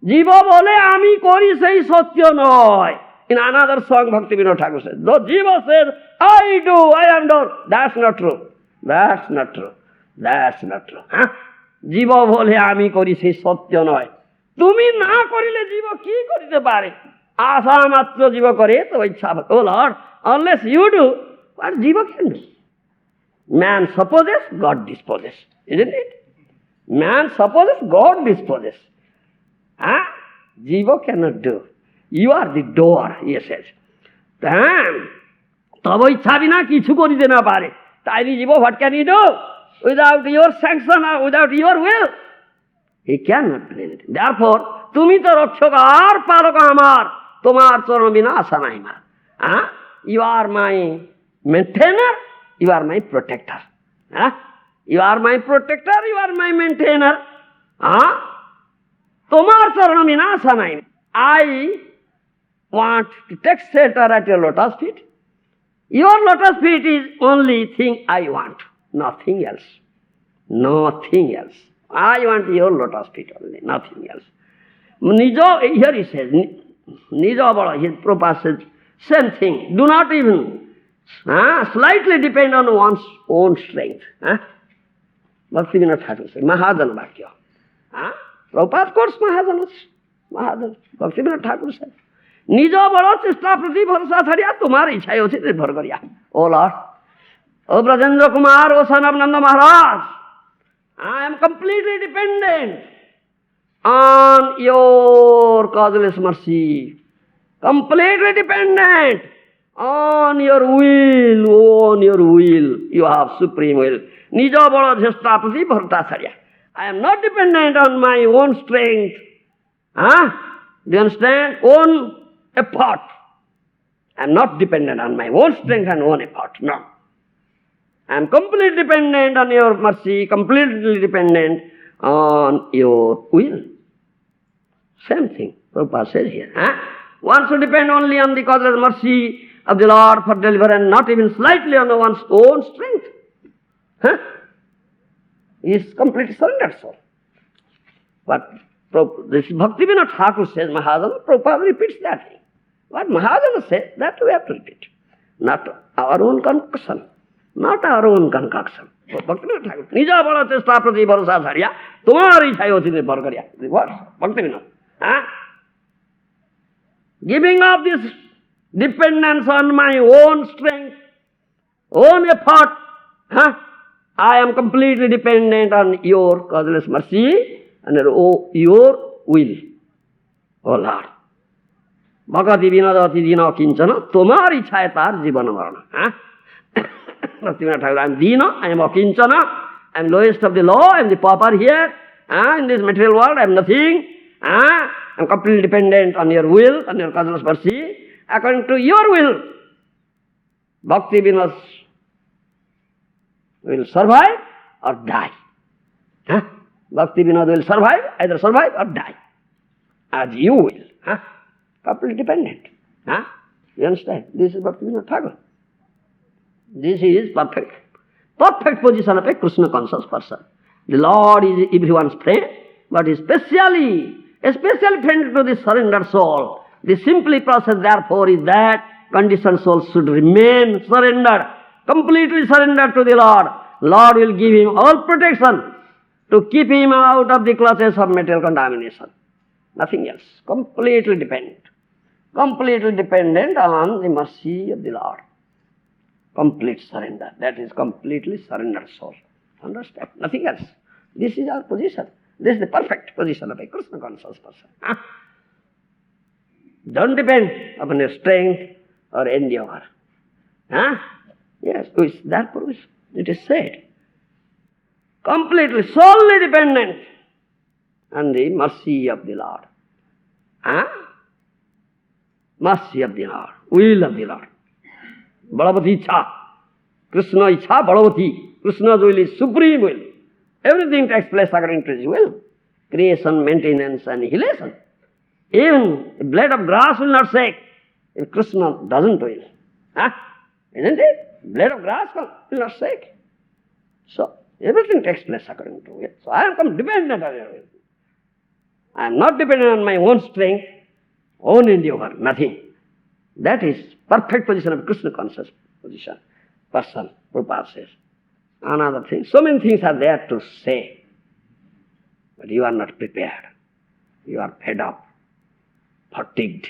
Jiva bole, ami kori sei satya noy. In another song, Bhakti Vinod Thakur says, though Jiva says, I do, I am door. That's not true. That's not true. That's not true. Jiva bole, ami kori sei satya noy. Tumi na korile Jiva ki korite pare? Asa matra Jiva kore, to ichha. Oh Lord, unless you do, what Jiva can do? Man supposes, God disposes. Isn't it? Man supposes, God disposes. Jiva cannot do. You are the door, he says. Tabo ichha bina kichu korite na pare. Tiny Jiva, what can he do? Without your sanction or without your will, he cannot do anything. Therefore, tumi to rakshaka ar palaka amar, tomar charana bina asa nahi mar. You are my maintainer, you are my protector. You are my protector, you are my maintainer. Tomar charana bina asa nahi. I want to take shelter at your lotus feet. Your lotus feet is only thing I want, nothing else. Nothing else. I want your lotus feet only, nothing else. Nijo, here he says, Nijo Bala, his Prabhupada says, same thing. Do not even slightly depend on one's own strength. Bhakti Vinod Thakur says, Mahājan Vakya. Prabhupada quotes Mahājanas. Mahājan. Bhakti Vinod Thakur says, Nijo Bala chesta prati bharsa thariya, tumhar ichha yochi nirbhar kariya. Oh Lord, O Brajendra Kumar, O son of Nanda Maharaj, I am completely dependent on your causeless mercy. Completely dependent on your will, on your will. You have supreme will. Nijo bala dhesta prati bharta sarya. I am not dependent on my own strength. Do you understand? Own effort. I am not dependent on my own strength and own effort. No. I am completely dependent on your mercy, completely dependent on your will. Same thing, Prabhupada says here. One should depend only on the causeless mercy of the Lord for deliverance, not even slightly on one's own strength. He is completely surrendered soul. But this Bhakti Vinod Thakur says, Mahājan, Prabhupada repeats that thing. What Mahājan says, that we have to repeat. Not our own concoction. Not our own concoction. Bhakti Vinod Thakur. Nija bala chesta prati bharsa dhariya, tumhari ichha yochi nirbhar kariya. What? Bhakti Vinod. Giving up this dependence on my own strength, own effort, I am completely dependent on your causeless mercy and your will. Oh Lord. Bhakati vinodati dina akiñcanā, tomari ichhāya tar jivana marana. I am dina, I am akiñcanā, I am lowest of the law, I am the pauper here. In this material world, I am nothing. I am completely dependent on your will, on your causeless mercy. According to your will, Bhakti Vinod will survive or die. Bhakti Vinod will survive, either survive or die. As you will. Completely dependent. You understand? This is Bhakti Vinod Thakur. This is perfect. Perfect position of a Kṛṣṇa conscious person. The Lord is everyone's friend, but especially friend to the surrendered soul. The simple process therefore is that conditioned soul should remain surrendered, completely surrendered to the Lord. Lord will give him all protection to keep him out of the clutches of material contamination. Nothing else. Completely dependent. Completely dependent on the mercy of the Lord. Complete surrender. That is completely surrendered soul. Understand? Nothing else. This is our position. This is the perfect position of a Krishna conscious person. Don't depend upon your strength or endeavor. Yes, with that provision, it is said. Completely, solely dependent on the mercy of the Lord. Mercy of the Lord, will of the Lord. Balavati Ichha. Krishna Ichha Balavati. Krishna's will is supreme will. Everything takes place according to his will. Creation, maintenance, annihilation. Even a blade of grass will not shake if Krishna doesn't will. Isn't it? Blade of grass will not shake. So, everything takes place according to will. So, I am dependent on your will. I am not dependent on my own strength, own endeavor, nothing. That is perfect position of Krishna conscious position. Person, Prabhupada says. Another thing, so many things are there to say, but you are not prepared. You are fed up, fatigued,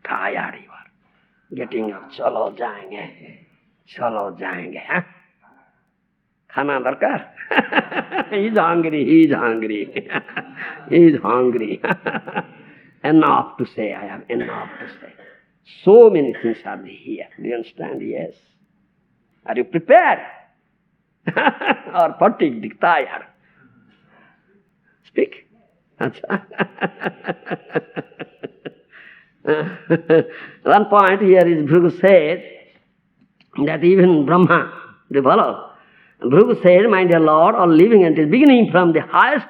tired you are. Getting up, chalo jayenge, Khana darkar? He's hungry. He's hungry. Enough to say, I have enough to say. So many things are here. Do you understand? Yes. Are you prepared? Or fatigued, tired? Speak. One point here is Bhrigu said that even Brahma, the fellow, Bhrigu said, my dear Lord, all living entities, beginning from the highest,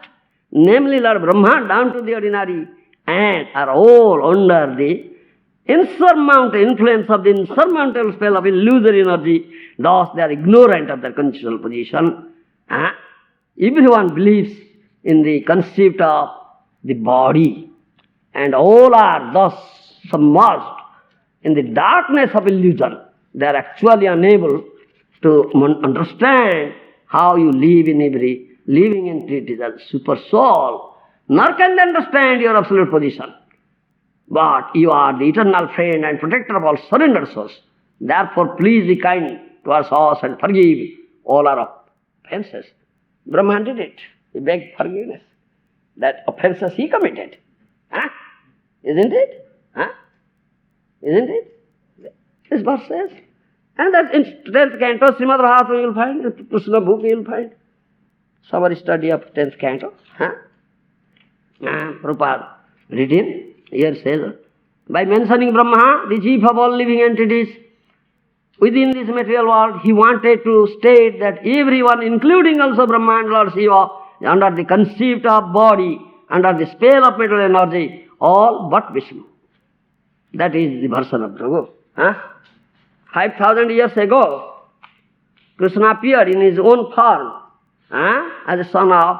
namely Lord Brahma, down to the ordinary ant, are all under the insurmountable influence of the insurmountable spell of illusory energy. Thus they are ignorant of their conditional position. Everyone believes in the concept of the body, and all are thus submerged in the darkness of illusion. They are actually unable to understand how you live in every living entity as super soul, nor can they understand your absolute position. But you are the eternal friend and protector of all surrendered souls. Therefore, please be kind towards us and forgive all our offenses. Brahma did it. He begged forgiveness. That offenses he committed. Isn't it? Isn't it? This verse says. And that in 10th canto, Srimad Bhagavatam you will find, in Kṛṣṇa book you will find. Summary study of 10th canto. Prabhupada written, here says, by mentioning Brahma, the chief of all living entities, within this material world, he wanted to state that everyone, including also Brahma and Lord Shiva, is under the concept of body, under the spell of material energy, all but Vishnu. That is the version of Prabhu. 5,000 years ago, Kṛṣṇa appeared in his own form as a son of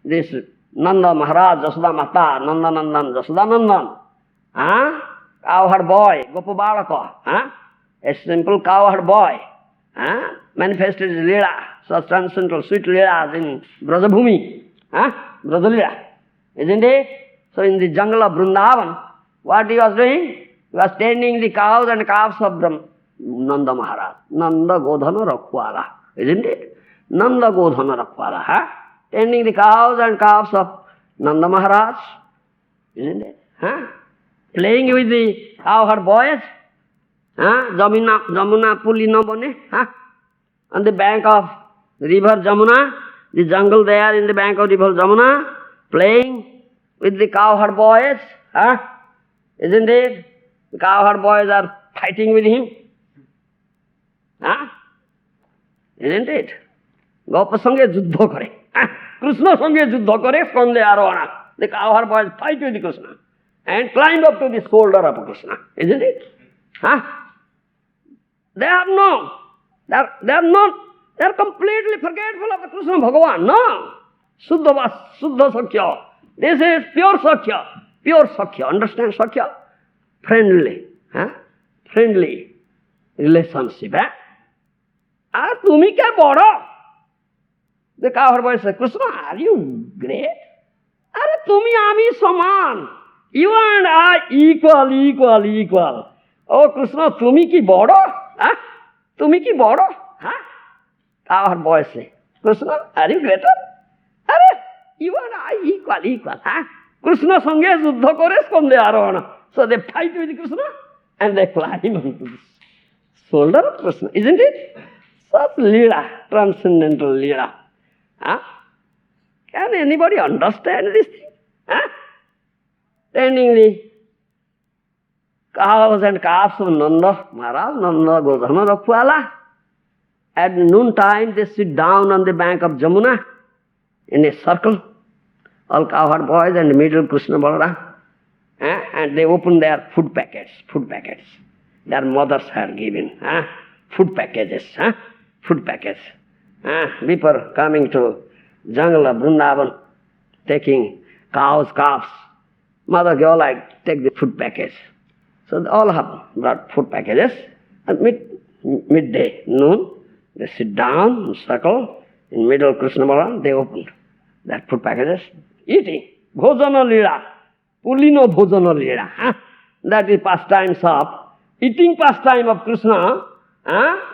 this Nanda Maharaj, Jasoda Mata, Nanda Nandan, Jasoda Nandan. Cowherd boy, Gopa Balaka, a simple cowherd boy, manifested his Leela, such transcendental sweet Leelas in Brajabhumi, Brajalila, isn't it? So in the jungle of Vrindavan, what he was doing? He was tending the cows and calves of Nanda Maharaj, Nanda Godhana Rakhwala, isn't it? Nanda Godhana Rakhwala, tending the cows and calves of Nanda Maharaj, isn't it? Playing with the cowherd boys, Jamuna Puli no bone, on the bank of the river Jamuna, the jungle there in the bank of the river Jamuna, playing with the cowherd boys, isn't it? The cowherd boys are fighting with him, isn't it? Gopa sange juddha kare, Krishna sange juddha kare, Skande Arohana. The cowherd boys fight with the Krishna and climb up to the shoulder of Krishna, isn't it? They are completely forgetful of the Krishna Bhagavan. No. Suddha Sakhya. This is pure Sakhya. Understand Sakhya? Friendly. Friendly relationship. Tumi kya bada? The cowherd boy says, Krishna, are you great? Tumi ami saman. You and I equal. Oh Krishna, tumi ki bada? Tumi ki bada? Cowherd boy say, Krishna, are you greater? Are you and I equal, huh? Krishna sange juddha kore skonde arohana. So they fight with Krishna and they climb onto the shoulder of Krishna, isn't it? Such leela, transcendental leela. Huh? Can anybody understand this thing? Huh? Tending the cows and calves of Nanda Maharaj, Nanda Govardhana Rakhwala. At noontime they sit down on the bank of Jamuna in a circle, all cowherd boys and middle Krishna Balaram, and they open their food packets. Their mothers had given food packages. Before coming to jungle of Vrindavan, taking cows, calves, mother go like, take the food package. So they all have brought food packages. At midday, noon, they sit down in circle, in middle Krishna Balaram, they opened that food packages, eating. Bhojana lila, pulino bhojana lila. That is pastimes of, eating pastime of Krishna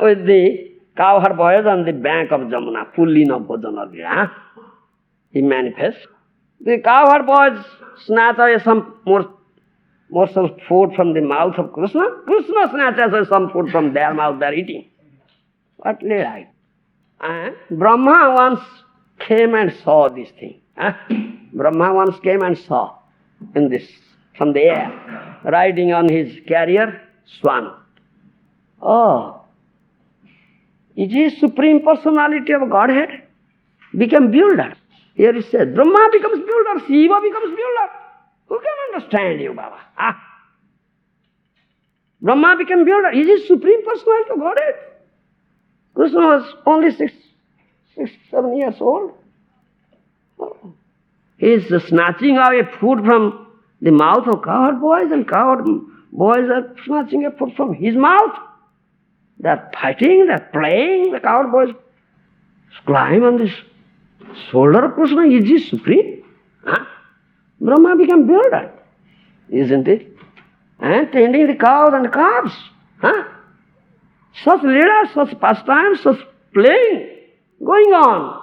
with the cowherd boys on the bank of Jamuna, pulino bhojana lila. He manifests. The cowherd boys snatch away some morsel of food from the mouth of Krishna. Krishna snatches away some food from their mouth, they are eating. What lila? Brahma once came and saw this thing. Brahma once came and saw in this, from the air, riding on his carrier, swan. Oh, is he Supreme Personality of Godhead? Became builder. Here it says, Brahma becomes builder, Shiva becomes builder. Who can understand you, Baba? Brahma became builder. Is he Supreme Personality of Godhead? Krishna was only 7 years old. Oh. He is snatching away food from the mouth of cowherd boys, and cowherd boys are snatching a food from his mouth. They are fighting, they are playing. The cowherd boys climb on this shoulder of Krishna. Is he supreme? Brahma became builder, isn't it? And tending the cows and calves. Such leela, such pastimes, such playing going on.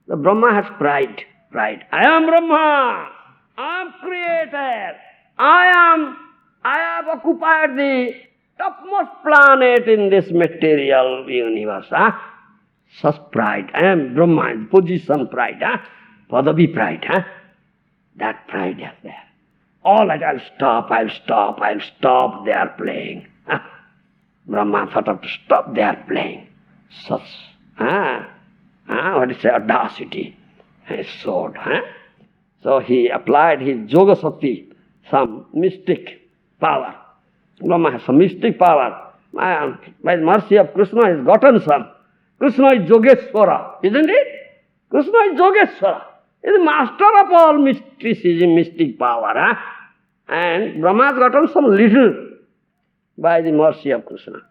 The Brahma has pride. I am Brahma. I am creator. I have occupied the topmost planet in this material universe. Such pride. I am Brahma, position pride. Padavi pride. That pride is there. All that I'll stop, they are playing. Brahma thought of to stop their playing. Such, what is the audacity, his sword. So he applied his yoga shakti, some mystic power. Brahma has some mystic power. By the mercy of Krishna, he has gotten some. Krishna is Yogeshwara, isn't it? Krishna is Yogeshwara. He is the master of all mysticism, mystic power. And Brahma has gotten some little by the mercy of Krishna.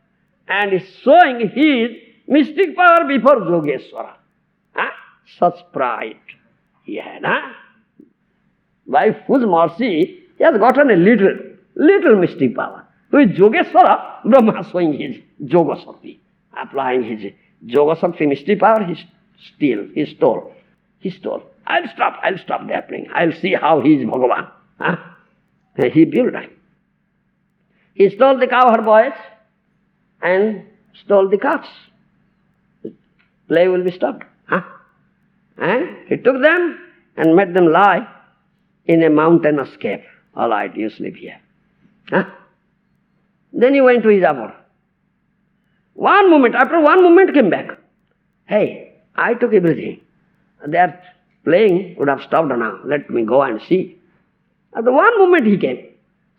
And is showing his mystic power before Yogeshwara. Such pride he had. By whose mercy he has gotten a little mystic power. With Yogeshwara, Brahma showing his yoga shakti. Applying his yoga shakti mystic power, he stole. I'll stop their playing. I'll see how he is Bhagavan. He built that. He stole the cowherd boys and stole the calves. The play will be stopped. And he took them and made them lie in a mountainous cave. All right, you sleep here. Then he went to his abode. After one moment came back. Hey, I took everything. Their playing would have stopped now. Let me go and see. After one moment he came.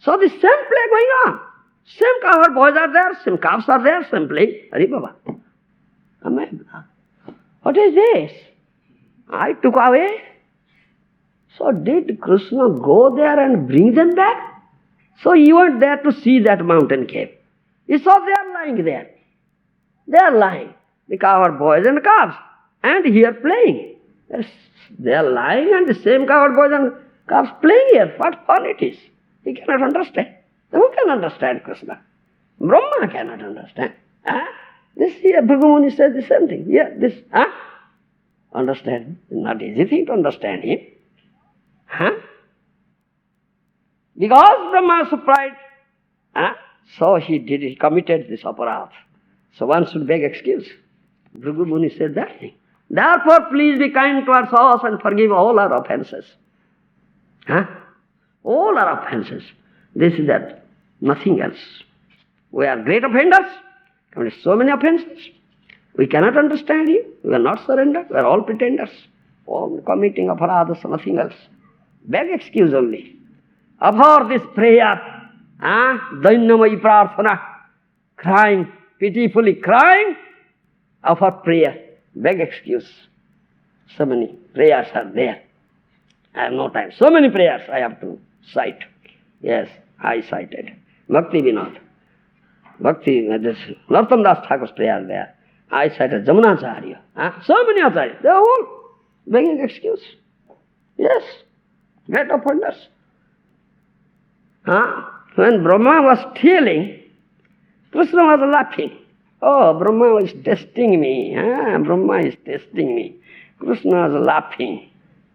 So the same play going on. Same cowherd boys are there, same calves are there, same play. Hari Baba. What is this? I took away. So did Krishna go there and bring them back? So you weren't there to see that mountain cave. You saw they are lying there. They are lying. The cowherd boys and calves. And here playing. They are lying and the same cowherd boys and calves playing here. What fun it is. He cannot understand. Who can understand Krishna? Brahma cannot understand. This here, Bhagavan says the same thing. Here, this. Understand? Not easy thing to understand him. Huh? Because Brahma supplied, so he committed this aparadha. So one should beg excuse. Bhrigu Muni said that thing. Therefore, please be kind towards us and forgive all our offenses. All our offenses. This is that, nothing else. We are great offenders, committed so many offenses. We cannot understand him. We are not surrendered. We are all pretenders. All committing aparadhas, nothing else. Beg excuse only. Offer this prayer, dainyamai prarthana, crying, pitifully crying, offer prayer, beg excuse. So many prayers are there. I have no time. So many prayers I have to cite. Yes, I cited. Bhakti Vinod. Bhakti, this Narottam Das Thakur's prayer there. I cited Jamunacharya. So many acharyas. They are all begging excuse. Yes, great offenders. When Brahma was stealing, Krishna was laughing. Oh, Brahma is testing me. Brahma is testing me. Krishna was laughing.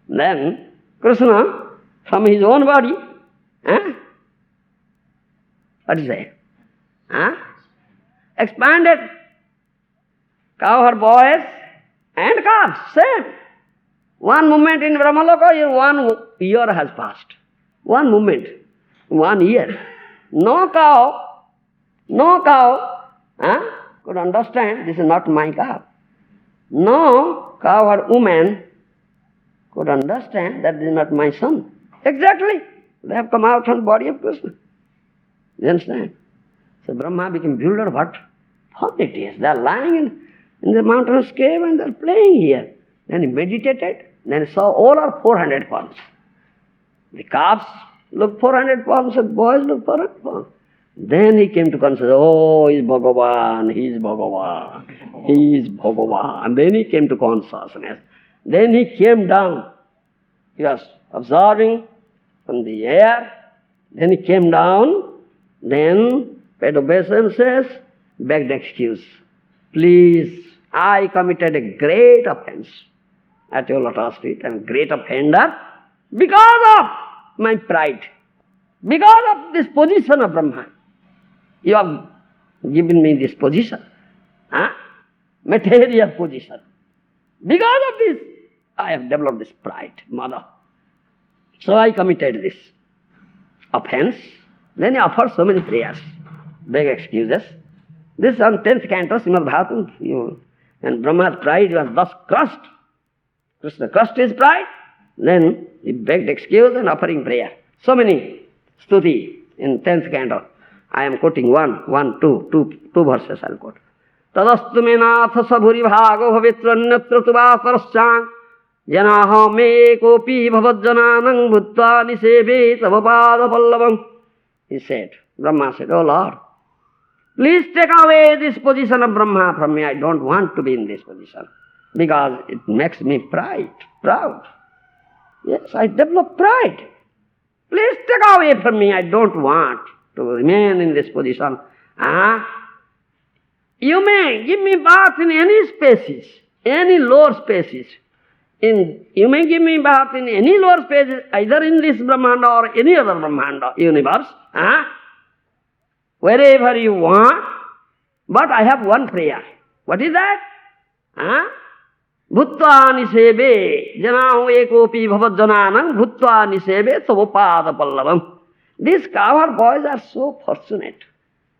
Then Krishna, from his own body, what is that? Expanded cow boys and calves, same. One moment in Brahmaloka, 1 year has passed. One moment, 1 year. No cow could understand this is not my cow. No cowherd woman could understand that this is not my son. Exactly. They have come out from the body of Krishna. You understand? So Brahma became bewildered. What fun it is. They are lying in the mountainous cave and they are playing here. Then he meditated. Then he saw all are 400 forms. The calves look 400 forms and boys look 400 forms. Then he came to consider, oh, he is Bhagavan, he is Bhagavan, he is Bhagavan. And then he came to consciousness. Then he came down. He was observing from the air. Then he came down. Then paid obeisances, begged excuse. Please, I committed a great offense at your lotus feet. I am a great offender because of my pride, because of this position of Brahma. You have given me this position, material position. Because of this, I have developed this pride, mother. So I committed this offense. Then he offered so many prayers, beg excuses. This on 10th canto, Srimad Bhagavatam, and Brahma's pride was thus crushed. Krishna crushed his pride. Then he begged excuse and offering prayer. So many stuti in 10th canto. I am quoting two verses I'll quote. Tadastu me natha sabhuri bhago bhavitranyatra tuvasaraschan janaha me kopi bhavajjananang bhutta nisebe tavapada pallavam. He said, Brahma said, oh Lord, please take away this position of Brahma from me. I don't want to be in this position because it makes me proud. Yes, I develop pride. Please take away from me. I don't want to remain in this position. You may give me birth in any species, any lower species. You may give me birth in any lower species, either in this Brahmanda or any other Brahmanda universe. Wherever you want. But I have one prayer. What is that? Bhutta nisebe janahu ekopi bhavajjananam bhutta nisebe tavapada pallavam. These cowherd boys are so fortunate.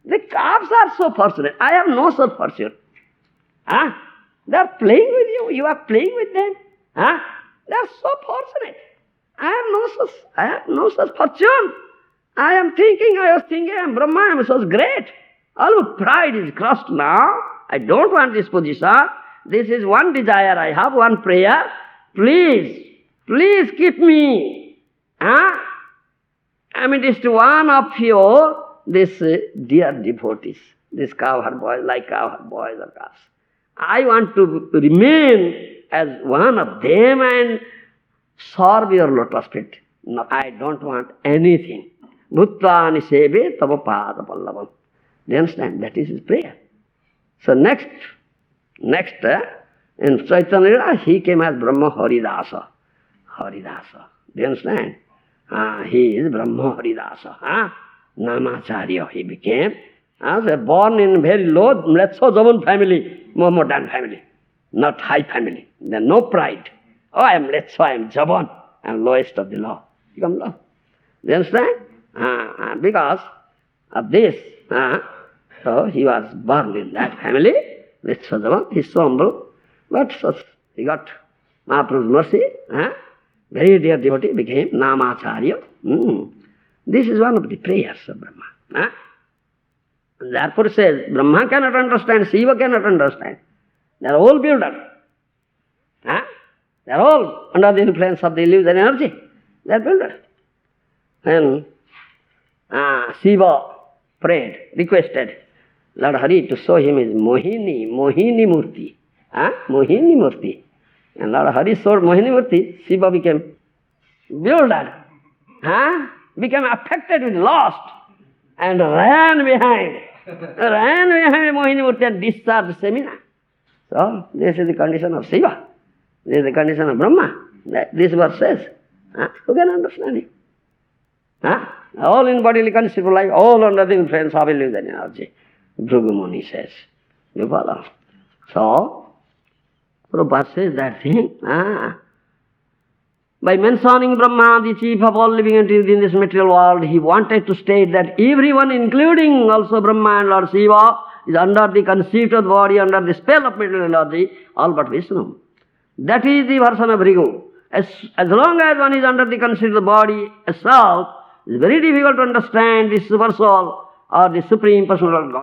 The calves are so fortunate. I have no such fortune. They are playing with you. You are playing with them. They are so fortunate. I have no such fortune. I was thinking, I am Brahma, I am so great. All my pride is crushed now. I don't want this position. This is one desire I have, one prayer. Please keep me. Amidst one of your, this dear devotees, this cowherd boys, like cowherd boys or calves. I want to remain as one of them and serve your lotus feet. No, I don't want anything. Bhutta nisebe tava pada pallavam. Do you understand? That is his prayer. So next, In Chaitanya Lila, he came as Brahma Haridasa. Haridasa. Do you understand? He is Brahma Haridasa. Namacharya he became. Born in very low, Mletso Javan family, Mohammedan family, not high family. There no pride. Oh, I am Mletso, I am Javan, I am lowest of the law. Become low. Do you understand? Because of this, so he was born in that family, Mletso Javan, he is so humble, but he got Mahāprabhu's mercy, very dear devotee, became Namacharya. This is one of the prayers of Brahma. Therefore it says, Brahma cannot understand, Shiva cannot understand. They are all builders. They are all under the influence of the illusion energy. They are builders. And Shiva prayed, requested Lord Hari to show him his Mohini Murti. Mohini Murti. And Lord Hari showed Mohini Murti, Shiva became builder. Became affected with lust and ran behind Mohini Murti and discharged Semina. So, this is the condition of Shiva. This is the condition of Brahma. This verse says. Who can understand it? All in bodily conceivable life, all under the influence of illusion energy. Bhrigu Muni says. You follow? So, Prabhupada says that thing. By mentioning Brahma, the chief of all living entities in this material world, he wanted to state that everyone, including also Brahma and Lord Shiva, is under the conceit of the body, under the spell of material energy, all but Vishnu. That is the version of Bhrigu. As long as one is under the conceit of the body itself, it is very difficult to understand the super soul or the supreme personal God.